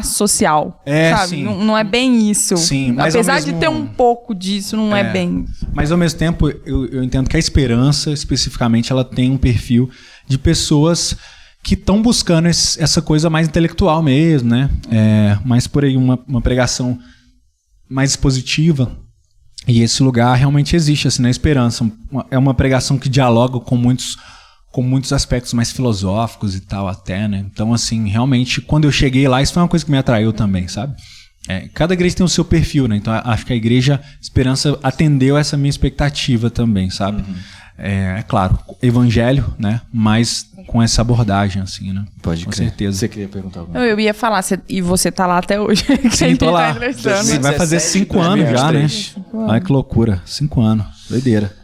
C: social, sabe?
B: Sim.
C: Não é bem isso.
B: Sim, mas
C: apesar de ter um pouco disso, não é bem.
B: Mas ao mesmo tempo, eu entendo que a Esperança, especificamente, ela tem um perfil de pessoas que estão buscando essa coisa mais intelectual mesmo, né? Mais por aí, uma pregação mais expositiva. E esse lugar realmente existe, assim, na Esperança. É uma pregação que dialoga com muitos aspectos mais filosóficos e tal até, né? Então, assim, realmente, quando eu cheguei lá, isso foi uma coisa que me atraiu também, sabe? Cada igreja tem o seu perfil, né? Então, acho que a Igreja Esperança atendeu essa minha expectativa também, sabe? É claro, evangelho, né? Mas com essa abordagem, assim, né?
A: Pode
B: com
A: crer.
B: certeza.
A: Você queria perguntar alguma
C: coisa? Eu ia falar, e você tá lá até hoje.
B: Sim, tô lá. Vai fazer 5 anos já, né? Ai, que loucura. 5 anos. Doideira.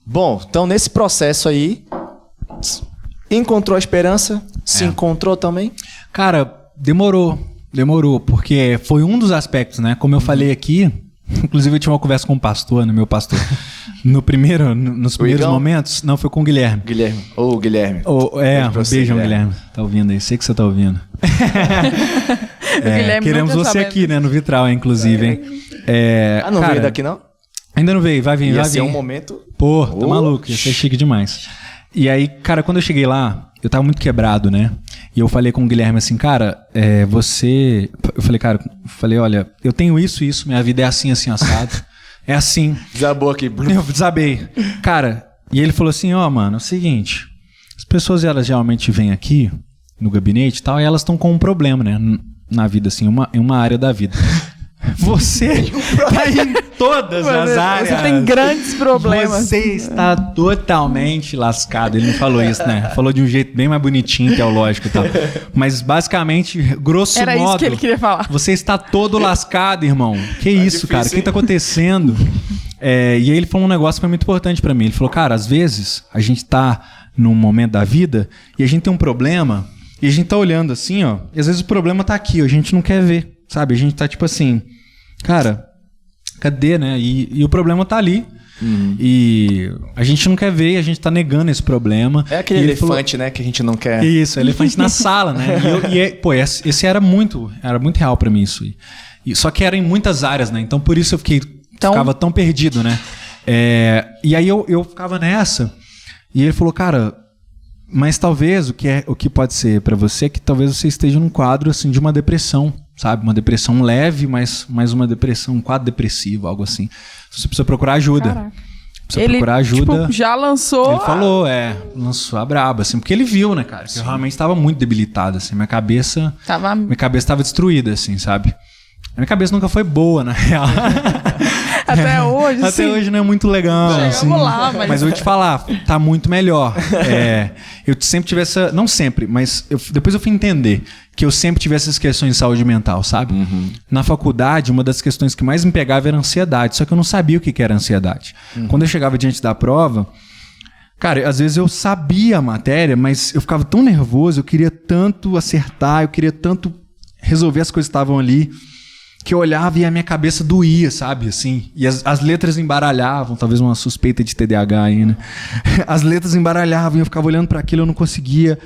A: Bom, então nesse processo aí, encontrou a Esperança? Se encontrou também?
B: Cara, demorou, porque foi um dos aspectos, né? Como eu falei aqui, inclusive eu tinha uma conversa com o pastor, né? Meu pastor. Nos primeiros momentos, não, foi com o Guilherme.
A: Guilherme.
B: Um beijão, Guilherme. Tá ouvindo aí? Sei que você tá ouvindo. Queremos você aqui, né? No Vitral, inclusive, hein?
A: Não veio daqui, não?
B: Ainda não veio, vai vir, vai vir.
A: Ia ser um momento...
B: Pô, tá maluco, ia ser chique demais. E aí, cara, quando eu cheguei lá, eu tava muito quebrado, né? E eu falei com o Guilherme assim, cara, você... Eu falei, olha, eu tenho isso, minha vida é assim, assim, assado. É assim.
A: Desabou aqui.
B: Eu desabei. Cara, e ele falou assim, mano, é o seguinte, as pessoas, elas geralmente vêm aqui no gabinete e tal, e elas estão com um problema, né? Na vida, assim, em uma área da vida. Você tá em todas as áreas.
C: Você tem grandes problemas.
B: Você está totalmente lascado. Ele não falou isso, né? Falou de um jeito bem mais bonitinho, teológico e tal. Mas basicamente, grosso modo...
C: Era isso que ele queria falar.
B: Você está todo lascado, irmão. Que isso, difícil, cara? O que tá acontecendo? E aí ele falou um negócio que foi muito importante pra mim. Ele falou, cara, às vezes a gente tá num momento da vida e a gente tem um problema e a gente tá olhando assim, ó. E às vezes o problema tá aqui, ó, a gente não quer ver. Sabe, a gente tá tipo assim, cara, cadê, né? E o problema tá ali. E a gente não quer ver e a gente tá negando esse problema.
A: É aquele elefante, né, que a gente não quer.
B: Isso, elefante na sala, né? Esse era muito real pra mim isso. Só que era em muitas áreas, né? Então por isso eu ficava tão perdido, né? E aí eu ficava nessa. E ele falou, cara, mas talvez o que pode ser pra você é que talvez você esteja num quadro assim de uma depressão. Sabe? Uma depressão leve, mas uma depressão, um quadro depressivo, algo assim. Você precisa procurar ajuda.
C: Caraca.
B: Precisa procurar ajuda.
C: Tipo, já lançou...
B: Ele falou, lançou a braba, assim, porque ele viu, né, cara? Que eu realmente estava muito debilitado, assim. Minha cabeça estava destruída, assim, sabe? Minha cabeça nunca foi boa, na real.
C: Até hoje,
B: Até hoje não é muito legal.
C: Chegamos
B: assim.
C: lá,
B: mas eu vou te falar, tá muito melhor. Eu sempre tive essa... Não sempre, mas depois eu fui entender que eu sempre tive essas questões de saúde mental, sabe? Na faculdade, uma das questões que mais me pegava era a ansiedade. Só que eu não sabia o que era ansiedade. Quando eu chegava diante da prova... Cara, às vezes eu sabia a matéria, mas eu ficava tão nervoso, eu queria tanto acertar, eu queria tanto resolver as coisas que estavam ali... que eu olhava e a minha cabeça doía, sabe, assim, e as letras embaralhavam, talvez uma suspeita de TDAH aí, né, as letras embaralhavam e eu ficava olhando para aquilo, eu não conseguia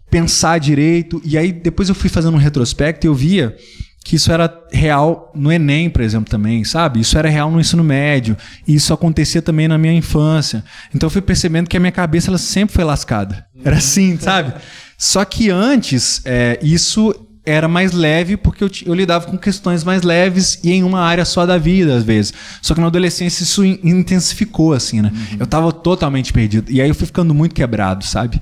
B: pensar direito, e aí depois eu fui fazendo um retrospecto e eu via que isso era real no Enem, por exemplo, também, sabe, isso era real no ensino médio, e isso acontecia também na minha infância, então eu fui percebendo que a minha cabeça, ela sempre foi lascada, era assim, sabe, só que antes, isso... era mais leve porque eu lidava com questões mais leves e em uma área só da vida, às vezes. Só que na adolescência isso intensificou, assim, né? Eu tava totalmente perdido. E aí eu fui ficando muito quebrado, sabe?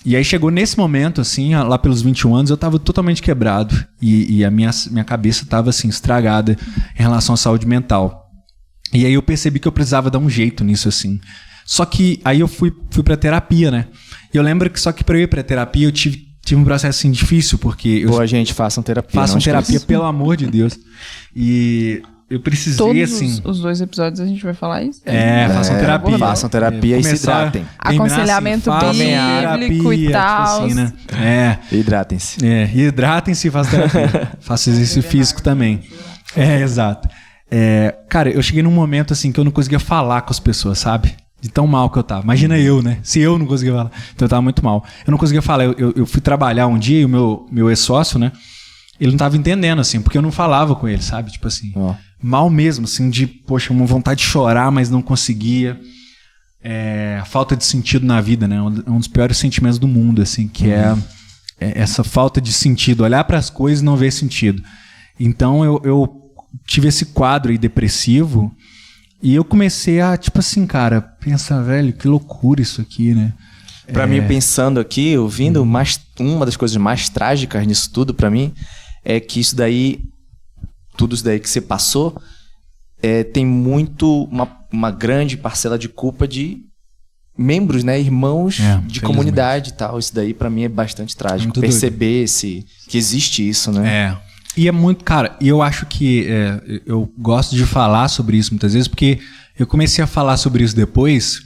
B: E aí chegou nesse momento, assim, lá pelos 21 anos, eu tava totalmente quebrado. E a minha cabeça tava, assim, estragada em relação à saúde mental. E aí eu percebi que eu precisava dar um jeito nisso, assim. Só que aí eu fui pra terapia, né? E eu lembro que só que pra eu ir pra terapia eu tive um processo assim difícil, porque...
A: Boa, gente, façam terapia.
B: Façam terapia, pelo amor de Deus. E eu precisei,
C: todos
B: assim...
C: os 2 episódios a gente vai falar isso?
B: Façam terapia.
A: Façam terapia e se hidratem.
C: Aconselhamento bíblico e tal.
B: Tipo assim, né?
A: Hidratem-se.
B: Hidratem-se e façam terapia. Façam exercício físico também. Exato. Cara, eu cheguei num momento, assim, que eu não conseguia falar com as pessoas, sabe? De tão mal que eu tava. Imagina eu, né? Se eu não conseguia falar. Então eu tava muito mal. Eu não conseguia falar. Eu fui trabalhar um dia e o meu ex-sócio, né? Ele não tava entendendo, assim, porque eu não falava com ele, sabe? Tipo assim, mal mesmo, assim, de, poxa, uma vontade de chorar, mas não conseguia. A falta de sentido na vida, né? Um dos piores sentimentos do mundo, assim, que é essa falta de sentido. Olhar para as coisas e não ver sentido. Então eu tive esse quadro aí depressivo. E eu comecei a, tipo assim, cara, pensa, velho, que loucura isso aqui, né?
A: Pra mim, pensando aqui, ouvindo, uma das coisas mais trágicas nisso tudo, pra mim, é que isso daí, tudo isso daí que você passou, tem muito, uma grande parcela de culpa de membros, né? Irmãos de comunidade e tal. Isso daí, pra mim, é bastante trágico. Muito perceber que existe isso, né?
B: E é muito, cara, e eu acho que eu gosto de falar sobre isso muitas vezes, porque eu comecei a falar sobre isso depois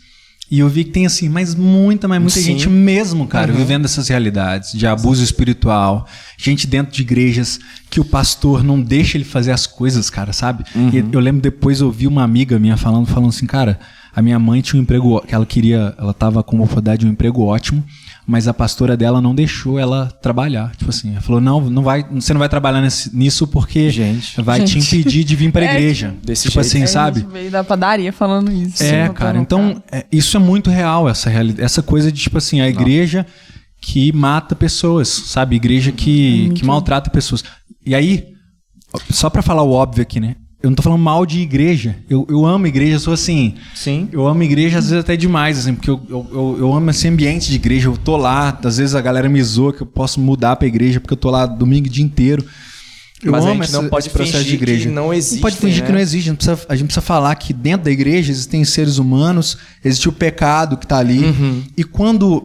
B: e eu vi que tem, assim, muita gente mesmo, cara, vivendo essas realidades de abuso espiritual, gente dentro de igrejas que o pastor não deixa ele fazer as coisas, cara, sabe? E eu lembro depois eu ouvi uma amiga minha falando assim, cara, a minha mãe tinha um emprego, que ela tava com uma oportunidade de um emprego ótimo, mas a pastora dela não deixou ela trabalhar. Tipo assim, ela falou, você não vai trabalhar nisso porque vai te impedir de vir pra igreja.
A: Desse
B: tipo
A: jeito.
B: assim, sabe?
C: Veio da padaria falando isso.
B: Cara, então isso é muito real, essa coisa de, tipo assim, a igreja que mata pessoas, sabe? Igreja que maltrata pessoas. E aí, só pra falar o óbvio aqui, né? Eu não tô falando mal de igreja. Eu amo igreja, eu sou assim...
A: Sim.
B: Eu amo igreja às vezes até demais, assim, porque eu amo esse ambiente de igreja. Eu tô lá, às vezes a galera me zoa que eu posso mudar pra igreja porque eu tô lá domingo o dia inteiro.
A: Mas a gente não pode fingir que não existe.
B: Não pode fingir que não existe. A gente precisa falar que dentro da igreja existem seres humanos, existe o pecado que está ali. E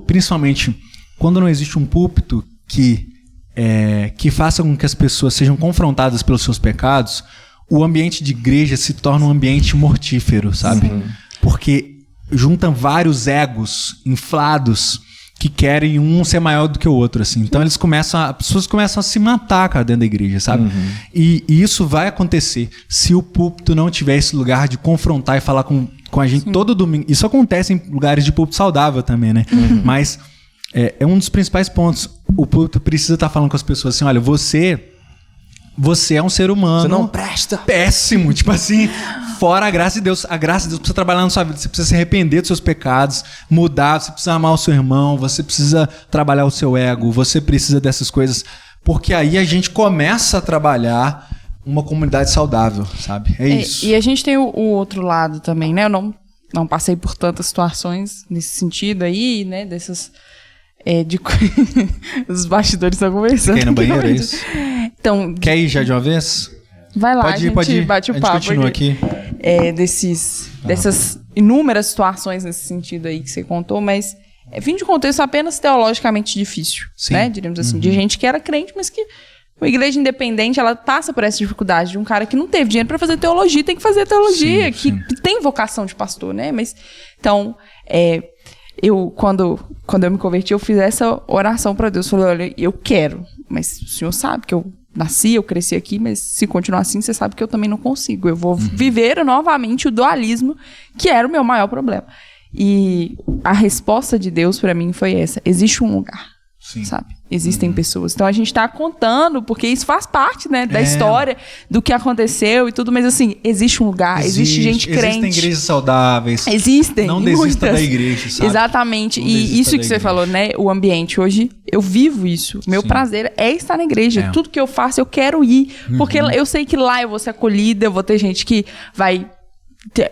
B: principalmente, quando não existe um púlpito que faça com que as pessoas sejam confrontadas pelos seus pecados, o ambiente de igreja se torna um ambiente mortífero, sabe? Porque juntam vários egos inflados que querem um ser maior do que o outro, assim. Então as pessoas começam a se matar, cara, dentro da igreja, sabe? E isso vai acontecer se o púlpito não tiver esse lugar de confrontar e falar com a gente todo domingo. Isso acontece em lugares de púlpito saudável também, né? Mas é um dos principais pontos. O púlpito precisa estar falando com as pessoas assim, olha, você é um ser humano.
A: Você não presta.
B: Péssimo. Tipo assim, fora a graça de Deus. A graça de Deus precisa trabalhar na sua vida. Você precisa se arrepender dos seus pecados, mudar. Você precisa amar o seu irmão. Você precisa trabalhar o seu ego. Você precisa dessas coisas. Porque aí a gente começa a trabalhar uma comunidade saudável, sabe? É isso.
C: E a gente tem o outro lado também, né? Eu não passei por tantas situações nesse sentido aí, né? Dessas... Os bastidores estão conversando.
B: Quer ir no banheiro, é isso?
C: Então,
B: quer ir já de uma vez?
C: Vai lá, pode ir. Bate o papo.
B: A gente continua aqui.
C: Dessas inúmeras situações nesse sentido aí que você contou, mas fim de contexto apenas teologicamente difícil, né? Diríamos assim, de gente que era crente, mas que uma igreja independente, ela passa por essa dificuldade de um cara que não teve dinheiro para fazer teologia, tem que fazer teologia, que tem vocação de pastor, né? Mas, então, quando eu me converti, eu fiz essa oração para Deus. Falei, olha, eu quero, mas o Senhor sabe que eu nasci, eu cresci aqui, mas se continuar assim, você sabe que eu também não consigo. Eu vou viver novamente o dualismo, que era o meu maior problema. E a resposta de Deus para mim foi essa: existe um lugar. Sabe? Existem pessoas. Então a gente tá contando, porque isso faz parte, né, da história, do que aconteceu e tudo, mas assim, existe um lugar, existe gente crente.
B: Existem igrejas saudáveis.
C: Existem.
B: Não desista da igreja, sabe?
C: Exatamente. E isso que você falou, né, o ambiente. Hoje eu vivo isso. Meu prazer é estar na igreja. Tudo que eu faço, eu quero ir. Porque eu sei que lá eu vou ser acolhida, eu vou ter gente que vai...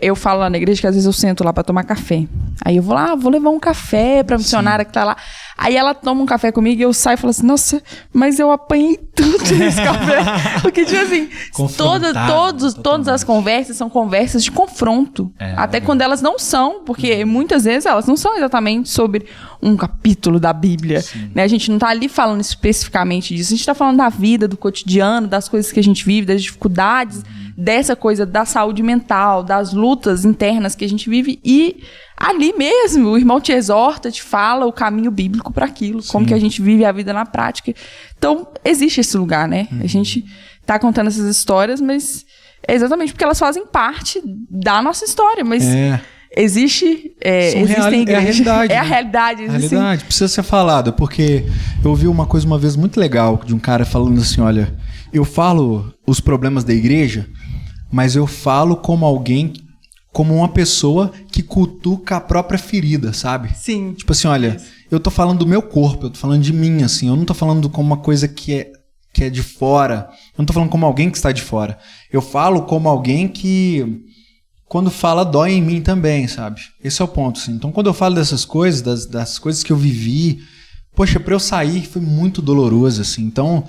C: Eu falo lá na igreja que às vezes eu sento lá pra tomar café. Aí eu vou lá, vou levar um café pra missionária que tá lá. Aí ela toma um café comigo e eu saio e falo assim, nossa, mas eu apanhei tanto nesse café. Porque, tipo assim, todas as conversas são conversas de confronto. Até quando elas não são, porque muitas vezes elas não são exatamente sobre um capítulo da Bíblia. Né? A gente não tá ali falando especificamente disso. A gente tá falando da vida, do cotidiano, das coisas que a gente vive, das dificuldades, dessa coisa da saúde mental, das lutas internas que a gente vive. E ali mesmo, o irmão te exorta, te fala o caminho bíblico para aquilo, como que a gente vive a vida na prática. Então, existe esse lugar, né? A gente tá contando essas histórias, mas é exatamente porque elas fazem parte da nossa história, mas... existem igrejas. É a realidade.
B: A realidade precisa ser falada, porque eu ouvi uma coisa uma vez muito legal de um cara falando assim, olha, eu falo os problemas da igreja, mas eu falo como alguém, como uma pessoa que cutuca a própria ferida, sabe?
C: Sim.
B: Tipo assim, olha, eu tô falando do meu corpo, eu tô falando de mim, assim, eu não tô falando como uma coisa que é de fora, eu não tô falando como alguém que está de fora, eu falo como alguém que... quando fala, dói em mim também, sabe? Esse é o ponto, assim. Então, quando eu falo dessas coisas, das coisas que eu vivi, poxa, pra eu sair foi muito doloroso, assim. Então,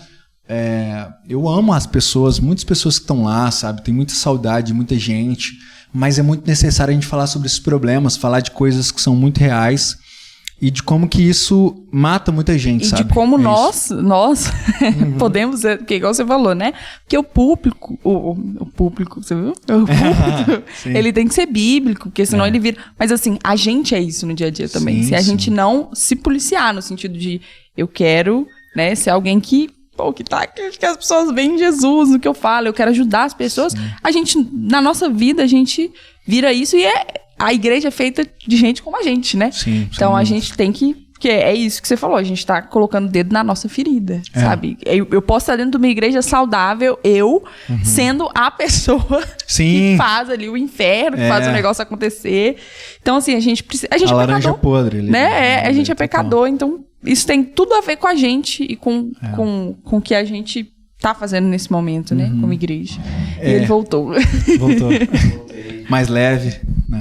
B: eu amo as pessoas, muitas pessoas que estão lá, sabe? Tem muita saudade, muita gente, mas é muito necessário a gente falar sobre esses problemas, falar de coisas que são muito reais e de como que isso mata muita gente, sabe?
C: E de como nós podemos, porque igual você falou, né? Porque o público, você viu? Ele tem que ser bíblico, porque senão ele vira... Mas assim, a gente é isso no dia a dia também. Se a gente não se policiar no sentido de eu quero, né, ser alguém que as pessoas veem em Jesus, no que eu falo, eu quero ajudar as pessoas. A gente, na nossa vida, a gente vira isso e a igreja é feita de gente como a gente, né? Então a gente tem que... Porque é isso que você falou, a gente tá colocando o dedo na nossa ferida, sabe? Eu posso estar dentro de uma igreja saudável, sendo a pessoa que faz ali o inferno, que faz o negócio acontecer. Então, assim, a gente precisa... A gente é pecador,
B: podre ali,
C: né? A gente é pecador, então isso tem tudo a ver com a gente e com o que a gente tá fazendo nesse momento, né? Como igreja. E ele voltou.
B: Mais leve, né?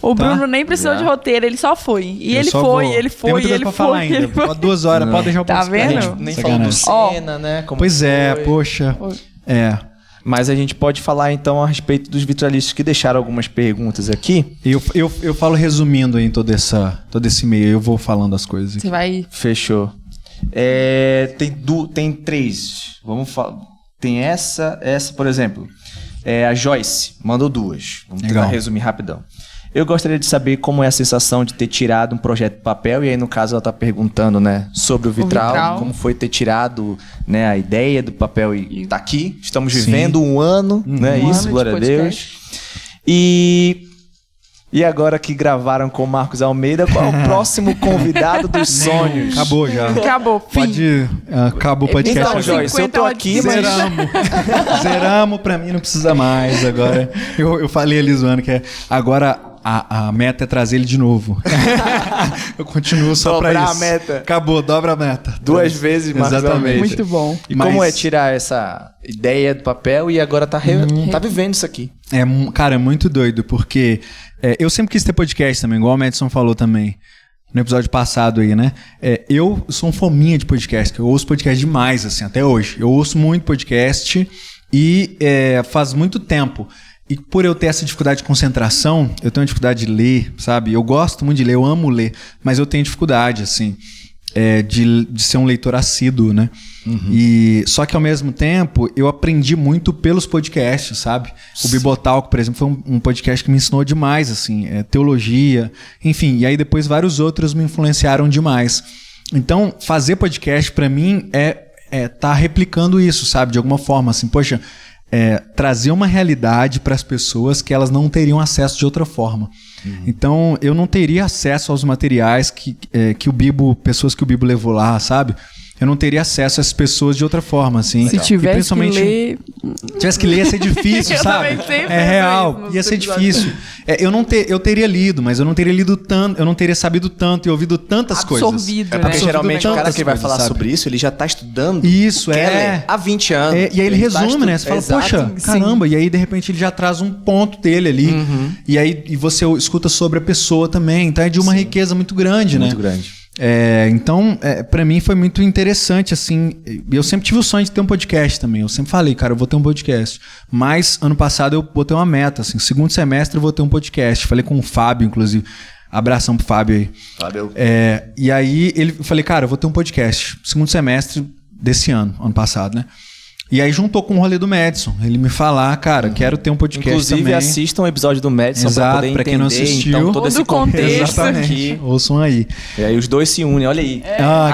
C: O Bruno nem precisou de roteiro, ele só foi. E ele foi.
B: Tem muita coisa pra falar ainda. 2 horas, pode deixar o
C: Tá vendo?
A: A gente nem falou do Senna, né? Como
B: pois é, poxa.
A: Mas a gente pode falar então a respeito dos vitralistas que deixaram algumas perguntas aqui.
B: Eu falo resumindo aí todo esse e-mail, eu vou falando as coisas aqui.
C: Você vai...
A: Fechou. Tem 3. Vamos falar. Tem essa, por exemplo. A Joyce mandou 2. Vamos tentar resumir rapidão. Eu gostaria de saber como é a sensação de ter tirado um projeto de papel. E aí, no caso, ela está perguntando, né, sobre o vitral. Como foi ter tirado, né, a ideia do papel e tá aqui. Estamos vivendo um ano, né? Isso, glória a Deus. E agora que gravaram com o Marcos Almeida, qual é o próximo convidado dos sonhos?
B: Acabou já.
C: Acabou, fim.
B: Acabou o podcast.
A: Então, Joyce, eu tô aqui, mas...
B: Zeramos, pra mim não precisa mais agora. Eu falei ali zoando que agora a meta é trazer ele de novo. Eu continuo só pra isso. Dobrar a meta. Acabou, dobra a meta.
A: 2 vezes mais.
B: Exatamente.
C: Muito bom.
A: E como é tirar essa ideia do papel e agora tá vivendo isso aqui?
B: Cara, é muito doido, porque eu sempre quis ter podcast também, igual o Madison falou também no episódio passado aí, né? Eu sou um fominha de podcast, que eu ouço podcast demais, assim, até hoje. Eu ouço muito podcast e faz muito tempo. E por eu ter essa dificuldade de concentração, eu tenho dificuldade de ler, sabe? Eu gosto muito de ler, eu amo ler, mas eu tenho dificuldade, assim, de ser um leitor assíduo, né? E só que ao mesmo tempo, eu aprendi muito pelos podcasts, sabe? O Bibotalk, por exemplo, foi um podcast que me ensinou demais, assim, teologia, enfim. E aí depois vários outros me influenciaram demais. Então, fazer podcast pra mim tá replicando isso, sabe? De alguma forma, assim, poxa... trazer uma realidade para as pessoas que elas não teriam acesso de outra forma. Então, eu não teria acesso aos materiais que pessoas que o Bibo levou lá, sabe? Eu não teria acesso a essas pessoas de outra forma, assim.
C: Se tivesse que ler...
B: Tivesse que ler, ia ser difícil, sabe? É real, ia ser difícil. Eu teria lido, mas eu não teria lido tanto, eu não teria sabido tanto e ouvido tantas coisas.
C: Absorvido, né?
A: Porque geralmente o cara que vai falar sobre isso, ele já tá estudando
B: isso,
A: há 20 anos.
B: E aí ele resume, né? Você fala, poxa, caramba, e aí de repente ele já traz um ponto dele ali. E aí você escuta sobre a pessoa também. Então é de uma riqueza muito grande, né?
A: Muito grande.
B: Então, pra mim foi muito interessante, assim. Eu sempre tive o sonho de ter um podcast também. Eu sempre falei, cara, eu vou ter um podcast. Mas ano passado eu botei uma meta, assim. 2º semestre eu vou ter um podcast. Falei com o Fábio, inclusive. Abração pro Fábio aí.
A: Fábio.
B: E aí eu falei, cara, eu vou ter um podcast. 2º semestre desse ano passado, né? E aí juntou com o rolê do Madison. Ele me falar, cara, quero ter um podcast
A: inclusive,
B: também.
A: assistam o episódio do Madison.
B: Exato,
A: pra poder
B: pra quem não assistiu.
A: Então, todo esse contexto
B: exatamente.
A: aqui.
B: Ouçam aí.
A: E aí os dois se unem, olha aí.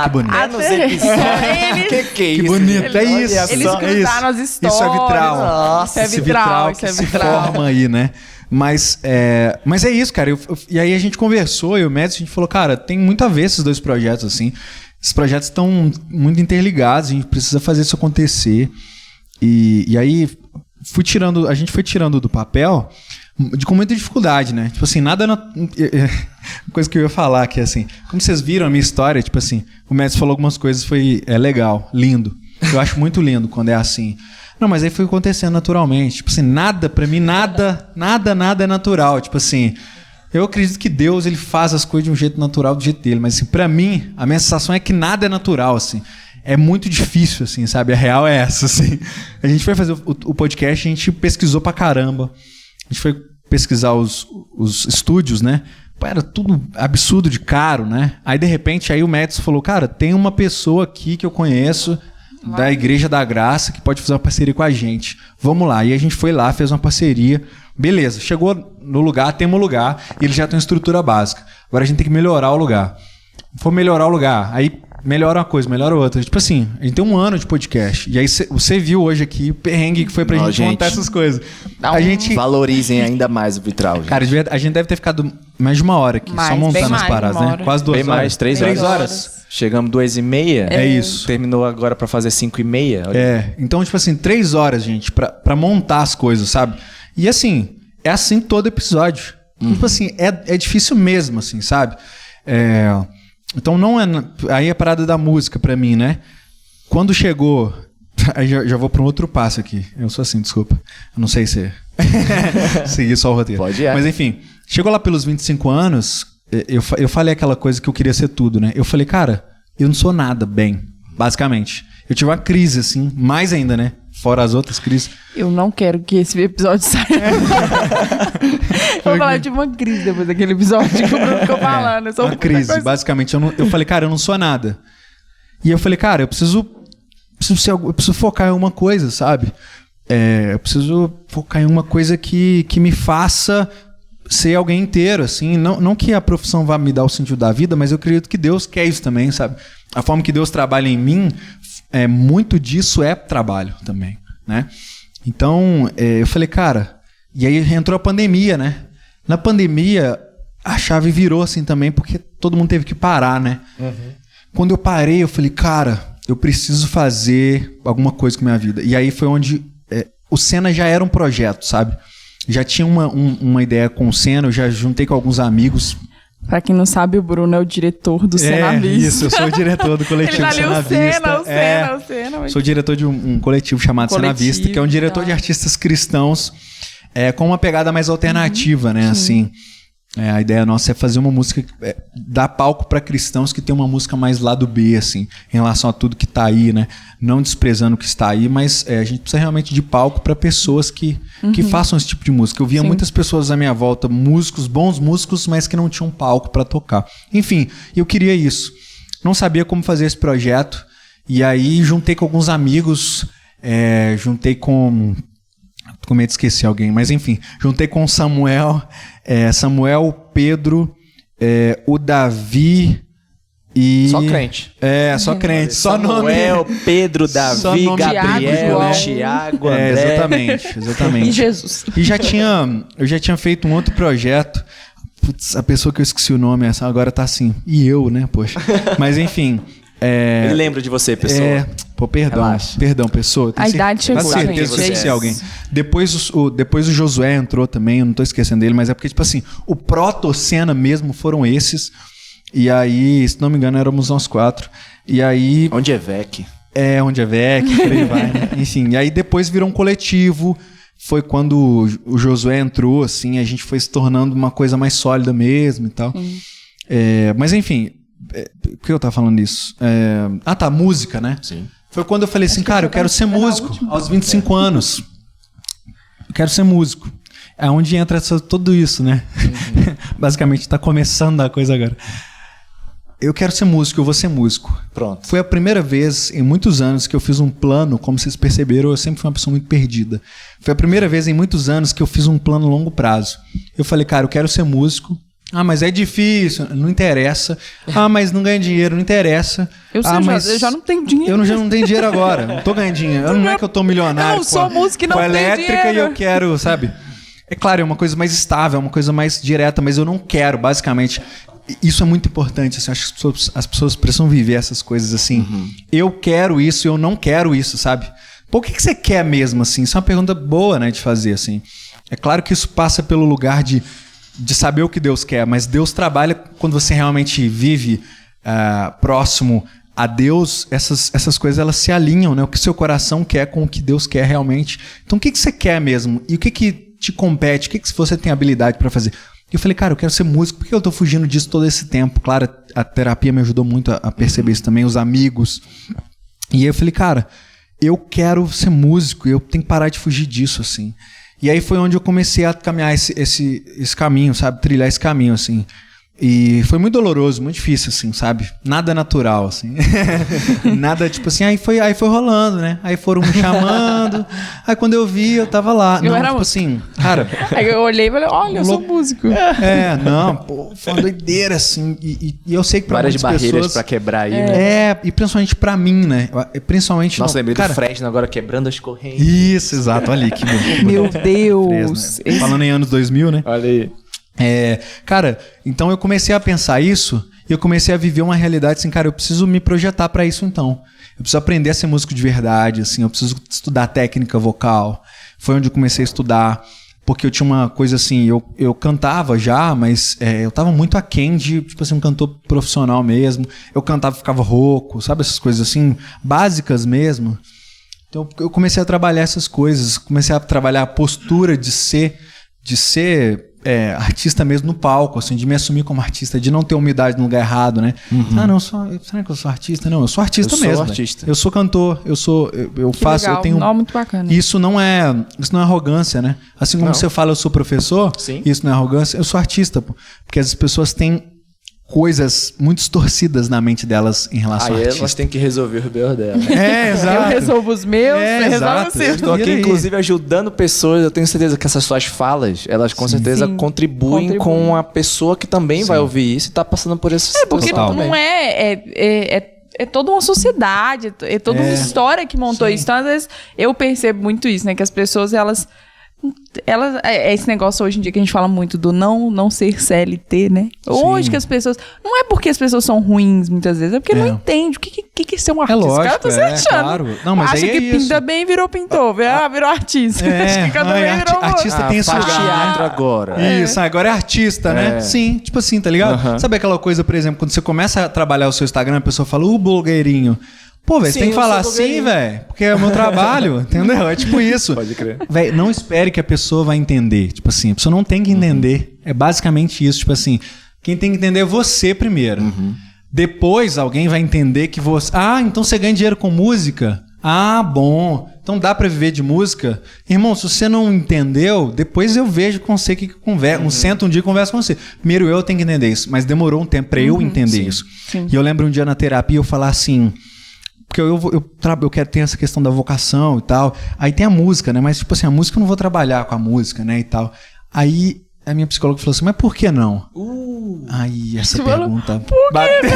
B: Que bonito.
A: Nos episódios. que é isso?
B: Que bonito, isso.
C: Eles cruzaram as histórias.
B: Isso é vitral.
C: Nossa,
B: esse vitral que se forma aí, né? Mas é isso, cara. E aí a gente conversou, eu e o Madison, a gente falou, cara, tem muito a ver esses 2 projetos, assim. Esses projetos estão muito interligados, a gente precisa fazer isso acontecer. E aí a gente foi tirando do papel com muita dificuldade, né? Tipo assim, nada... coisa que eu ia falar que assim, como vocês viram a minha história, tipo assim, o Madison falou algumas coisas, foi legal, lindo. Eu acho muito lindo quando é assim. Não, mas aí foi acontecendo naturalmente. Tipo assim, nada, pra mim, nada é natural. Tipo assim, eu acredito que Deus, ele faz as coisas de um jeito natural, do jeito dele. Mas assim, pra mim, a minha sensação é que nada é natural, assim. É muito difícil, assim, sabe? A real é essa, assim. A gente foi fazer o podcast, a gente pesquisou pra caramba. A gente foi pesquisar os estúdios, né? Pô, era tudo absurdo de caro, né? Aí, de repente, aí o Madison falou, cara, tem uma pessoa aqui que eu conheço da Igreja da Graça que pode fazer uma parceria com a gente. Vamos lá. E a gente foi lá, fez uma parceria. Beleza, chegou no lugar, temos um lugar e ele já tem uma estrutura básica. Agora a gente tem que melhorar o lugar. For melhorar o lugar, aí melhora uma coisa, melhora outra. Tipo assim, a gente tem 1 ano de podcast. E aí você viu hoje aqui o perrengue que foi pra gente montar essas coisas.
A: Valorizem ainda mais o vitral, gente.
B: Cara, a gente deve ter ficado mais de 1 hora aqui, só montando as paradas, né? Quase 2 horas.
A: Bem mais, 3 horas. Chegamos 2h30.
B: É isso.
A: Terminou agora pra fazer 5h30.
B: Então, tipo assim, 3 horas, gente, pra montar as coisas, sabe? E assim, é assim todo episódio. Tipo assim, é difícil mesmo, assim, sabe? Então não é... Aí é a parada da música pra mim, né? Quando chegou... Aí já vou para um outro passo aqui. Eu sou assim, desculpa. Eu não sei se seguir só o roteiro.
A: Pode ir.
B: Mas enfim, chegou lá pelos 25 anos, eu falei aquela coisa que eu queria ser tudo, né? Eu falei, cara, eu não sou nada bem, basicamente. Eu tive uma crise, assim, mais ainda, né? Fora as outras crises.
C: Eu não quero que esse episódio saia. Vou falar de uma crise depois daquele episódio que o Bruno ficou falando.
B: Uma crise, basicamente. Eu falei, cara, eu não sou nada. E eu falei, cara, eu preciso focar em uma coisa, sabe? Eu preciso focar em uma coisa que me faça ser alguém inteiro, assim. Não que a profissão vá me dar o sentido da vida, mas eu acredito que Deus quer isso também, sabe? A forma que Deus trabalha em mim, muito disso é trabalho também, né? Então, eu falei, cara... E aí entrou a pandemia, né? Na pandemia, a chave virou assim também, porque todo mundo teve que parar, né? Uhum. Quando eu parei, eu falei, cara, eu preciso fazer alguma coisa com a minha vida. E aí foi onde... o Sena já era um projeto, sabe? Já tinha uma ideia com o Sena, eu já juntei com alguns amigos...
C: Pra quem não sabe, o Bruno é o diretor do Sena Vista.
B: Isso, eu sou o diretor do coletivo Sena Vista.
C: O Sena.
B: Sou diretor de um coletivo chamado Sena Vista, que é um diretor de artistas cristãos com uma pegada mais alternativa, né? Assim, a ideia nossa é fazer uma música, dar palco para cristãos que tem uma música mais lado B, assim, em relação a tudo que tá aí, né? Não desprezando o que está aí, mas a gente precisa realmente de palco para pessoas que façam esse tipo de música. Eu via muitas pessoas à minha volta, músicos, bons músicos, mas que não tinham palco para tocar. Enfim, eu queria isso. Não sabia como fazer esse projeto, e aí juntei com alguns amigos, juntei com... Com medo de esquecer alguém, mas enfim, juntei com o Samuel, Pedro, o Davi e...
A: Só crente.
B: Só crente. Só
A: Samuel,
B: nome...
A: Pedro, Davi, Gabriel, Tiago, André.
B: Exatamente.
C: E Jesus.
B: E eu já tinha feito um outro projeto. Putz, a pessoa que eu esqueci o nome, agora tá assim. E eu, né, poxa. Mas enfim...
A: Ele lembra de você, pessoa.
B: Perdão, pessoa.
C: A idade chegou.
B: Com certeza que eu esqueci alguém. Depois o Josué entrou também, eu não tô esquecendo dele, mas é porque, tipo assim, o proto-Sena mesmo foram esses. E aí, se não me engano, éramos nós 4. E aí...
A: Onde é Vec?
B: Onde é Vec, por aí vai, né? Enfim, e aí depois virou um coletivo. Foi quando o Josué entrou, assim, a gente foi se tornando uma coisa mais sólida mesmo e tal. Mas enfim... Por que eu tava falando isso? Música, né? Sim. Foi quando eu falei assim, cara, eu quero ser músico aos 25 anos. Eu quero ser músico. É onde entra tudo isso, né? Basicamente, tá começando a coisa agora. Eu quero ser músico, eu vou ser músico.
A: Pronto.
B: Foi a primeira vez em muitos anos que eu fiz um plano, como vocês perceberam, eu sempre fui uma pessoa muito perdida. Foi a primeira vez em muitos anos que eu fiz um plano a longo prazo. Eu falei, cara, eu quero ser músico. Mas é difícil, não interessa. Mas não ganha dinheiro, não interessa.
C: Eu já não tenho dinheiro.
B: Eu já não tenho dinheiro agora, não tô ganhando dinheiro. Não é que eu tô milionário.
C: Eu não sou músico e não tenho
B: elétrica
C: dinheiro.
B: E eu quero, sabe? É claro, é uma coisa mais estável, é uma coisa mais direta, mas eu não quero, basicamente. Isso é muito importante, assim, acho que as pessoas precisam viver essas coisas assim. Eu quero isso, eu não quero isso, sabe? Pô, o que você quer mesmo, assim? Isso é uma pergunta boa, né, de fazer, assim. É claro que isso passa pelo lugar de saber o que Deus quer, mas Deus trabalha quando você realmente vive próximo a Deus, essas coisas elas se alinham, né? O que seu coração quer com o que Deus quer realmente. Então o que você quer mesmo? E o que te compete? O que você tem habilidade para fazer? E eu falei, cara, eu quero ser músico. Por que eu tô fugindo disso todo esse tempo? Claro, a terapia me ajudou muito a perceber isso também, os amigos. E aí eu falei, cara, eu quero ser músico e eu tenho que parar de fugir disso, assim. E aí foi onde eu comecei a caminhar esse caminho, sabe? Trilhar esse caminho, assim. E foi muito doloroso, muito difícil, assim, sabe? Nada natural, assim. Nada, tipo assim, aí foi rolando, né? Aí foram me chamando. Aí quando eu vi, eu tava lá.
C: Eu
B: não,
C: era
B: tipo assim, cara...
C: Aí eu olhei e falei, olha, eu sou músico.
B: Foi uma doideira, assim. E eu sei que pra
A: várias
B: muitas
A: barreiras
B: pessoas...
A: pra quebrar aí, né?
B: E principalmente pra mim, né? Principalmente...
A: Nossa, lembrei do Fresno agora quebrando as correntes.
B: Isso, exato. Olha ali, que bonito.
C: Meu Deus.
B: Fresno, né? Falando em anos 2000, né?
A: Olha aí.
B: Cara, então eu comecei a pensar isso e eu comecei a viver uma realidade assim, cara, eu preciso me projetar pra isso então. Eu preciso aprender a ser músico de verdade, assim, eu preciso estudar técnica vocal. Foi onde eu comecei a estudar, porque eu tinha uma coisa assim, eu cantava já, mas eu tava muito aquém de, tipo assim, um cantor profissional mesmo. Eu cantava e ficava rouco, sabe essas coisas assim, básicas mesmo. Então eu comecei a trabalhar essas coisas, comecei a trabalhar a postura de ser artista mesmo no palco, assim, de me assumir como artista, de não ter humildade no lugar errado, né? Será que eu sou artista? Não, eu sou artista mesmo. Eu sou cantor, eu faço,
C: legal.
B: eu tenho.
C: Não, muito bacana.
B: Isso não é arrogância, né? Assim como você fala, eu sou professor, isso não é arrogância, eu sou artista, pô. Porque as pessoas têm coisas muito distorcidas na mente delas em relação a artista.
A: Aí elas têm que resolver os B.O. dela.
B: Exato.
C: Eu resolvo os meus, você resolve os seus.
A: Estou aqui, inclusive, ajudando pessoas. Eu tenho certeza que essas suas falas, elas com certeza contribuem com a pessoa que também vai ouvir isso e está passando por esse situação.
C: Porque não é toda uma sociedade, é toda uma história que montou isso. Então, às vezes, eu percebo muito isso, né? Que as pessoas, elas esse negócio hoje em dia que a gente fala muito do não ser CLT, né? Hoje que as pessoas... Não é porque as pessoas são ruins, muitas vezes, é porque não entende o que é ser um artista.
B: Lógico,
C: os caras estão se achando.
B: Claro. Não, mas
C: acha
B: aí
C: que pinta bem e virou pintor. Virou artista. Acha que canta bem e virou
B: artista tem esse
A: teatro agora.
B: Isso, agora é artista, né? Sim, tipo assim, tá ligado? Sabe aquela coisa, por exemplo, quando você começa a trabalhar o seu Instagram, a pessoa fala, blogueirinho. Pô, velho, você tem que falar assim, velho, porque é o meu trabalho, entendeu? É tipo isso.
A: Pode crer.
B: Velho, não espere que a pessoa vai entender. Tipo assim, a pessoa não tem que entender. É basicamente isso. Tipo assim, quem tem que entender é você primeiro. Depois alguém vai entender que você... Ah, então você ganha dinheiro com música? Ah, bom. Então dá pra viver de música? Irmão, se você não entendeu, depois eu vejo com você que conversa. Sento um dia e converso com você. Primeiro eu tenho que entender isso. Mas demorou um tempo pra eu entender isso. Sim. E eu lembro um dia na terapia eu falar assim... Porque eu quero ter essa questão da vocação e tal. Aí tem a música, né? Mas, tipo assim, a música eu não vou trabalhar com a música, né? E tal. Aí a minha psicóloga falou assim, mas por que não? Aí essa pergunta bateu.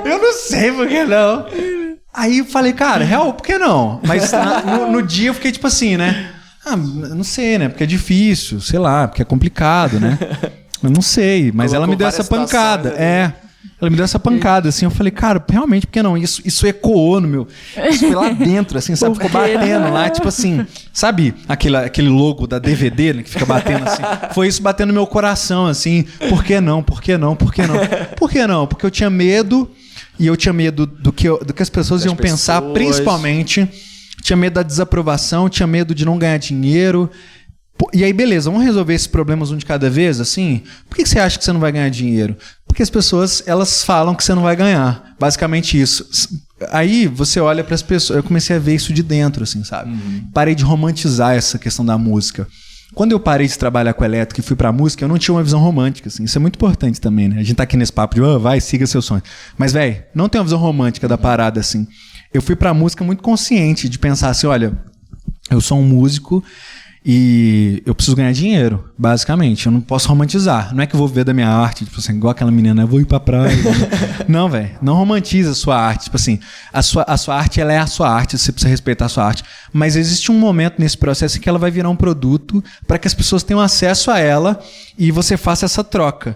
B: Eu não sei por que não. Aí eu falei, cara, real, por que não? Mas no dia eu fiquei tipo assim, né? Ah, não sei, né? Porque é difícil, sei lá, porque é complicado, né? Eu não sei, mas ela me deu essa pancada. Ela me deu essa pancada, assim, eu falei, cara, realmente, por que não? Isso ecoou no meu... Isso foi lá dentro, assim, sabe? Ficou batendo lá, tipo assim... Sabe aquele logo da DVD, né, que fica batendo assim? Foi isso batendo no meu coração, assim. Por que não? Por que não? Por que não? Por que não? Porque eu tinha medo, e eu tinha medo do que as pessoas iam pensar, principalmente. Tinha medo da desaprovação, tinha medo de não ganhar dinheiro... E aí, beleza, vamos resolver esses problemas um de cada vez, assim? Por que você acha que você não vai ganhar dinheiro? Porque as pessoas, elas falam que você não vai ganhar. Basicamente isso. Aí, você olha para as pessoas... Eu comecei a ver isso de dentro, assim, sabe? Parei de romantizar essa questão da música. Quando eu parei de trabalhar com elétrica e fui pra música, eu não tinha uma visão romântica, assim. Isso é muito importante também, né? A gente tá aqui nesse papo de, vai, siga seu sonho. Mas, velho, não tem uma visão romântica da parada, assim. Eu fui pra música muito consciente de pensar assim, olha, eu sou um músico... E eu preciso ganhar dinheiro, basicamente. Eu não posso romantizar. Não é que eu vou viver da minha arte, tipo assim, igual aquela menina, eu vou ir pra praia. Não, velho. Não romantiza a sua arte. Tipo assim, a sua arte, ela é a sua arte, você precisa respeitar a sua arte. Mas existe um momento nesse processo em que ela vai virar um produto para que as pessoas tenham acesso a ela e você faça essa troca.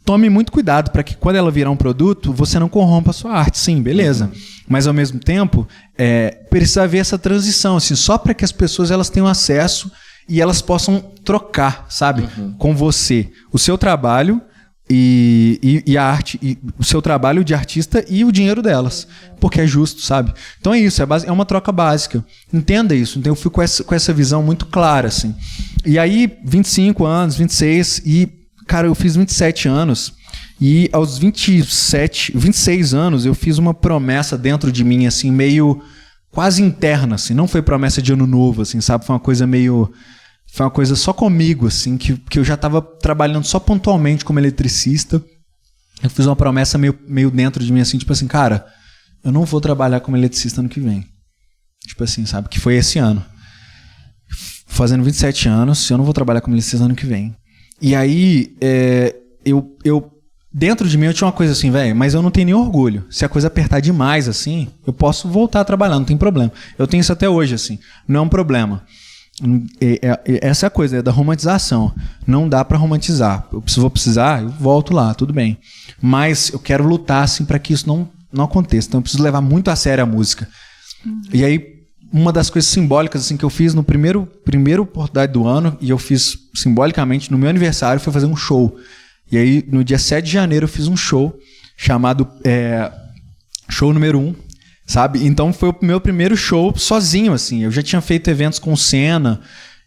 B: Tome muito cuidado para que quando ela virar um produto, você não corrompa a sua arte. Sim, beleza. Mas ao mesmo tempo, precisa haver essa transição, assim, só para que as pessoas elas tenham acesso e elas possam trocar, sabe? Com você. O seu trabalho e a arte, e o seu trabalho de artista e o dinheiro delas. Porque é justo, sabe? Então é isso, é uma troca básica. Entenda isso. Então eu fico com essa visão muito clara, assim. E aí, 25 anos, 26 e... Cara, eu fiz 27 anos e aos 26 anos eu fiz uma promessa dentro de mim, assim, meio quase interna, assim. Não foi promessa de ano novo, assim, sabe? Foi uma coisa só comigo, assim, que eu já estava trabalhando só pontualmente como eletricista. Eu fiz uma promessa meio dentro de mim, assim, tipo assim, cara, eu não vou trabalhar como eletricista ano que vem. Tipo assim, sabe? Que foi esse ano. Fazendo 27 anos, eu não vou trabalhar como eletricista ano que vem. E aí, eu dentro de mim eu tinha uma coisa assim, velho, mas eu não tenho nem orgulho. Se a coisa apertar demais, assim, eu posso voltar a trabalhar, não tem problema. Eu tenho isso até hoje, assim, não é um problema. Essa é a coisa, da romantização. Não dá pra romantizar. Vou precisar, eu volto lá, tudo bem. Mas eu quero lutar, assim, pra que isso não aconteça. Então eu preciso levar muito a sério a música. E aí, uma das coisas simbólicas assim, que eu fiz no primeiro oportunidade do ano, e eu fiz simbolicamente no meu aniversário, foi fazer um show. E aí, no dia 7 de janeiro, eu fiz um show chamado Show número 1, sabe? Então foi o meu primeiro show sozinho, assim. Eu já tinha feito eventos com o Senna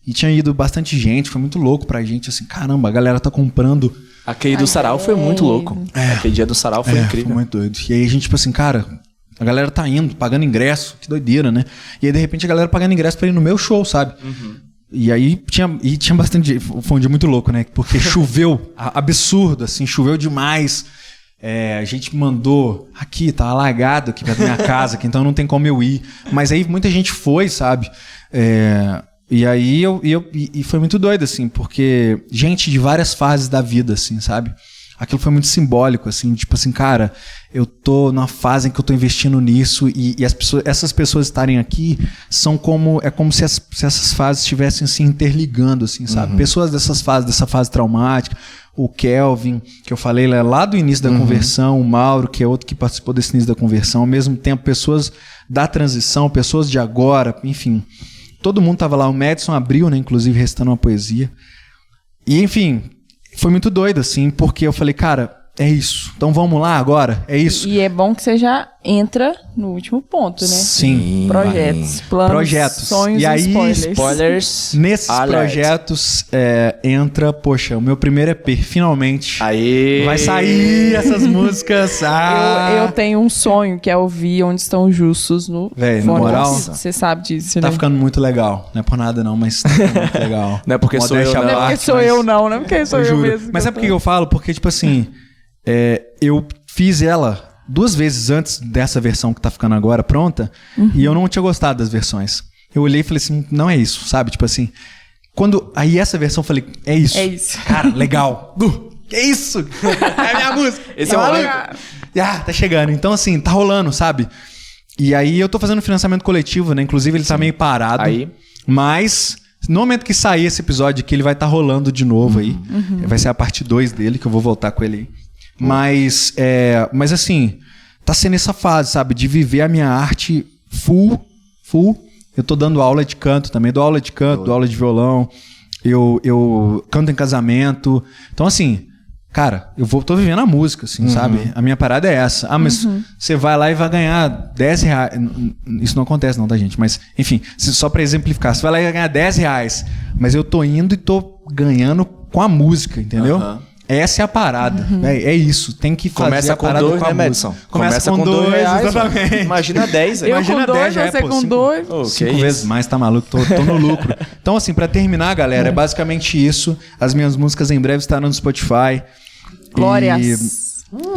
B: e tinha ido bastante gente, foi muito louco pra gente, assim, caramba, a galera tá comprando.
A: Aquele do Sarau foi muito louco. Aquele dia do Sarau foi incrível.
B: Foi muito doido. E aí a gente, tipo assim, cara, a galera tá indo, pagando ingresso, que doideira, né? E aí, de repente, a galera pagando ingresso pra ir no meu show, sabe? E aí tinha bastante... Foi um dia muito louco, né? Porque choveu, absurdo, assim, choveu demais. A gente mandou... Aqui, tá alagado aqui perto da minha casa, aqui, então não tem como eu ir. Mas aí muita gente foi, sabe? E aí e foi muito doido, assim, porque gente de várias fases da vida, assim, sabe? Aquilo foi muito simbólico, assim, tipo assim, cara, eu tô numa fase em que eu tô investindo nisso e essas pessoas estarem aqui são como se essas fases estivessem se interligando, assim, sabe? Pessoas dessa fase traumática, o Kelvin, que eu falei lá do início da conversão, o Mauro, que é outro que participou desse início da conversão, ao mesmo tempo pessoas da transição, pessoas de agora, enfim, todo mundo tava lá, o Madison abriu, né, inclusive recitando uma poesia, e enfim... Foi muito doido, assim, porque eu falei, cara, é isso. Então vamos lá agora, é isso.
C: E é bom que você já entra no último ponto, né?
B: Sim.
C: Projetos, planos, sonhos
B: e aí,
A: spoilers.
B: Nesses projetos entra, poxa, o meu primeiro EP, finalmente.
A: Aí.
B: Vai sair essas músicas.
C: Eu tenho um sonho que é ouvir Onde Estão os Justos no
B: Véi, na moral,
C: você sabe disso, né?
B: Tá ficando muito legal. Não é por nada não, mas tá ficando muito legal.
A: Não é porque sou eu,
C: não é porque sou eu, não. Não é porque sou eu mesmo.
B: Mas sabe por que eu falo? Porque, tipo assim, eu fiz ela 2 vezes antes dessa versão que tá ficando agora pronta, e eu não tinha gostado das versões. Eu olhei e falei assim, não é isso, sabe? Tipo assim, aí essa versão eu falei, é isso.
C: É isso.
B: Cara, legal. Que isso? É a minha música.
A: Esse é o maluco.
B: Tá chegando. Então assim, tá rolando, sabe? E aí eu tô fazendo financiamento coletivo, né? Inclusive ele tá meio parado. Aí. Mas... No momento que sair esse episódio aqui, ele vai estar rolando de novo aí. Vai ser a parte 2 dele, que eu vou voltar com ele aí. Mas assim, tá sendo essa fase, sabe? De viver a minha arte full. Eu tô dando aula de canto também. Dou aula de canto, dou aula de violão. Eu canto em casamento. Então assim, cara, tô vivendo a música, assim, sabe? A minha parada é essa. Mas você vai lá e vai ganhar R$10. Isso não acontece não, tá, gente? Mas, enfim, só pra exemplificar. Você vai lá e vai ganhar R$10. Mas eu tô indo e tô ganhando com a música, entendeu? Essa é a parada. É isso. Tem que fazer
A: Começa
B: a parada
A: com 2,
B: com a
A: né,
B: música.
A: Madison?
B: Começa com 2,
A: exatamente. Imagina 10.
C: Eu
B: Imagina
C: com 2,
B: 10,
C: você com 2.
B: 5 vezes mais, tá maluco? Tô no lucro. Então, assim, pra terminar, galera, é basicamente isso. As minhas músicas em breve estarão no Spotify.
C: Glórias.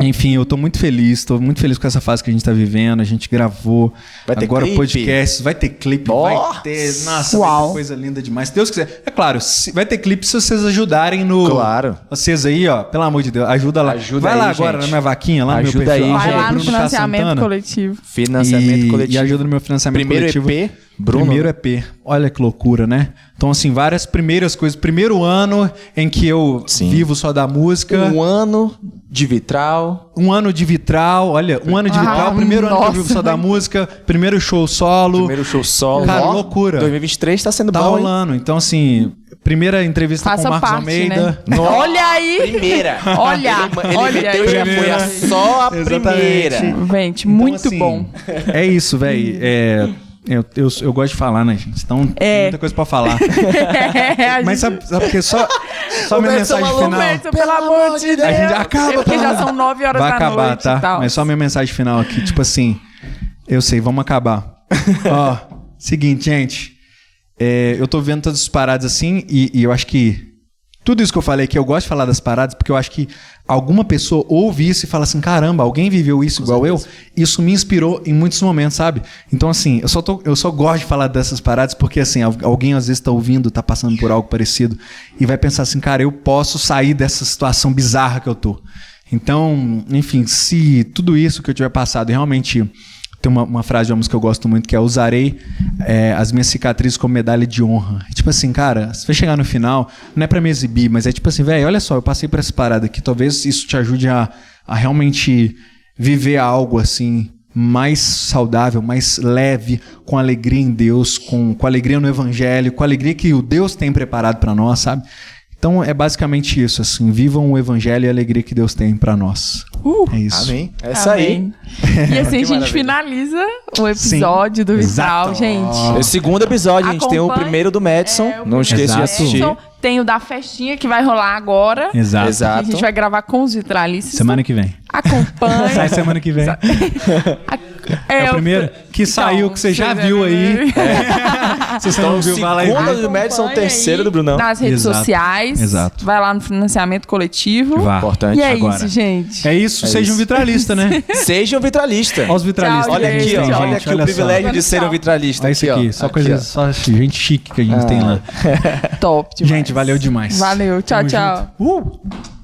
B: Enfim, eu tô muito feliz com essa fase que a gente tá vivendo. A gente gravou.
A: Vai ter
B: agora
A: clipe?
B: Podcast, vai ter clipe, vai ter. Nossa, vai ter coisa linda demais. Se Deus quiser. É claro, vai ter clipe se vocês ajudarem no.
A: Claro.
B: Vocês aí, ó, pelo amor de Deus, ajuda lá. Vai lá agora, gente, na minha vaquinha, lá
A: ajuda
B: no meu perfil.
A: aí,
C: vai lá no
B: Bruno
C: financiamento coletivo.
A: Financiamento coletivo.
B: E ajuda no meu financiamento coletivo.
A: Primeiro EP, Bruno.
B: Primeiro EP. Olha que loucura, né? Então, assim, várias primeiras coisas. Primeiro ano em que eu vivo só da música.
A: Um ano de vitral.
B: Olha, um ano de vitral. Primeiro ano que eu vivo só da música. Primeiro show solo. Cara, loucura.
A: 2023 tá sendo
B: bom,
A: rolando.
B: Então, assim, primeira entrevista com o Marcos Almeida.
C: Né? Olha aí!
A: Primeira.
C: Olha
A: meteu
C: aí.
A: Já foi só a primeira.
C: Gente,
B: então,
C: muito
B: assim,
C: bom.
B: É isso, velho. Eu gosto de falar, né, gente? Então, tem muita coisa pra falar. Mas sabe porque só minha mensagem final...
C: Roberto, pelo amor de Deus.
B: A gente acaba.
C: Porque já são 9 horas
B: vai
C: da
B: acabar,
C: noite.
B: Tá? Mas só minha mensagem final aqui. Tipo assim, eu sei, vamos acabar. Ó, seguinte, gente. Eu tô vendo todas as paradas assim e eu acho que tudo isso que eu falei aqui, eu gosto de falar das paradas porque eu acho que alguma pessoa ouve isso e fala assim, caramba, alguém viveu isso igual eu? Isso me inspirou em muitos momentos, sabe? Então, assim, eu só gosto de falar dessas paradas porque, assim, alguém às vezes tá ouvindo, tá passando por algo parecido e vai pensar assim, cara, eu posso sair dessa situação bizarra que eu tô. Então, enfim, se tudo isso que eu tiver passado realmente... Tem uma frase de uma música que eu gosto muito, que é: usarei as minhas cicatrizes como medalha de honra. Tipo assim, cara, se vai chegar no final, não é pra me exibir, mas é tipo assim, velho, olha só, eu passei por essa parada aqui, talvez isso te ajude a realmente viver algo assim, mais saudável, mais leve, com alegria em Deus, com alegria no Evangelho, com alegria que o Deus tem preparado pra nós, sabe? Então é basicamente isso, assim, vivam o Evangelho e a alegria que Deus tem pra nós. É isso.
A: Amém. É isso aí.
C: E assim a gente finaliza o episódio do Vitral, gente.
A: É o segundo episódio, a gente tem o primeiro do Madison. Não esqueça de assistir.
C: Tem o da festinha que vai rolar agora.
B: Exato.
C: Que a gente vai gravar com os vitralistas.
B: Semana que vem.
C: Acompanhe.
B: Sai semana que vem. É o primeiro que saiu, que você já viu aí. Se você não viu, vai lá e
A: segunda do Madison, terceira do Brunão.
C: Nas redes sociais.
B: Exato.
C: Vai lá no financiamento coletivo.
B: Vá.
A: Importante.
C: E é
A: agora.
C: isso, gente.
B: É isso, seja um vitralista, né?
A: Seja um vitralista.
B: Olha os vitralistas.
C: Tchau,
A: Olha aqui,
C: gente,
A: ó. Olha aqui o privilégio de ser um vitralista.
B: Olha isso aqui, só coisa, só gente chique que a gente tem lá.
C: Top demais.
B: Gente, valeu demais.
C: Valeu. Tchau,
B: Tamo
C: tchau.
B: junto.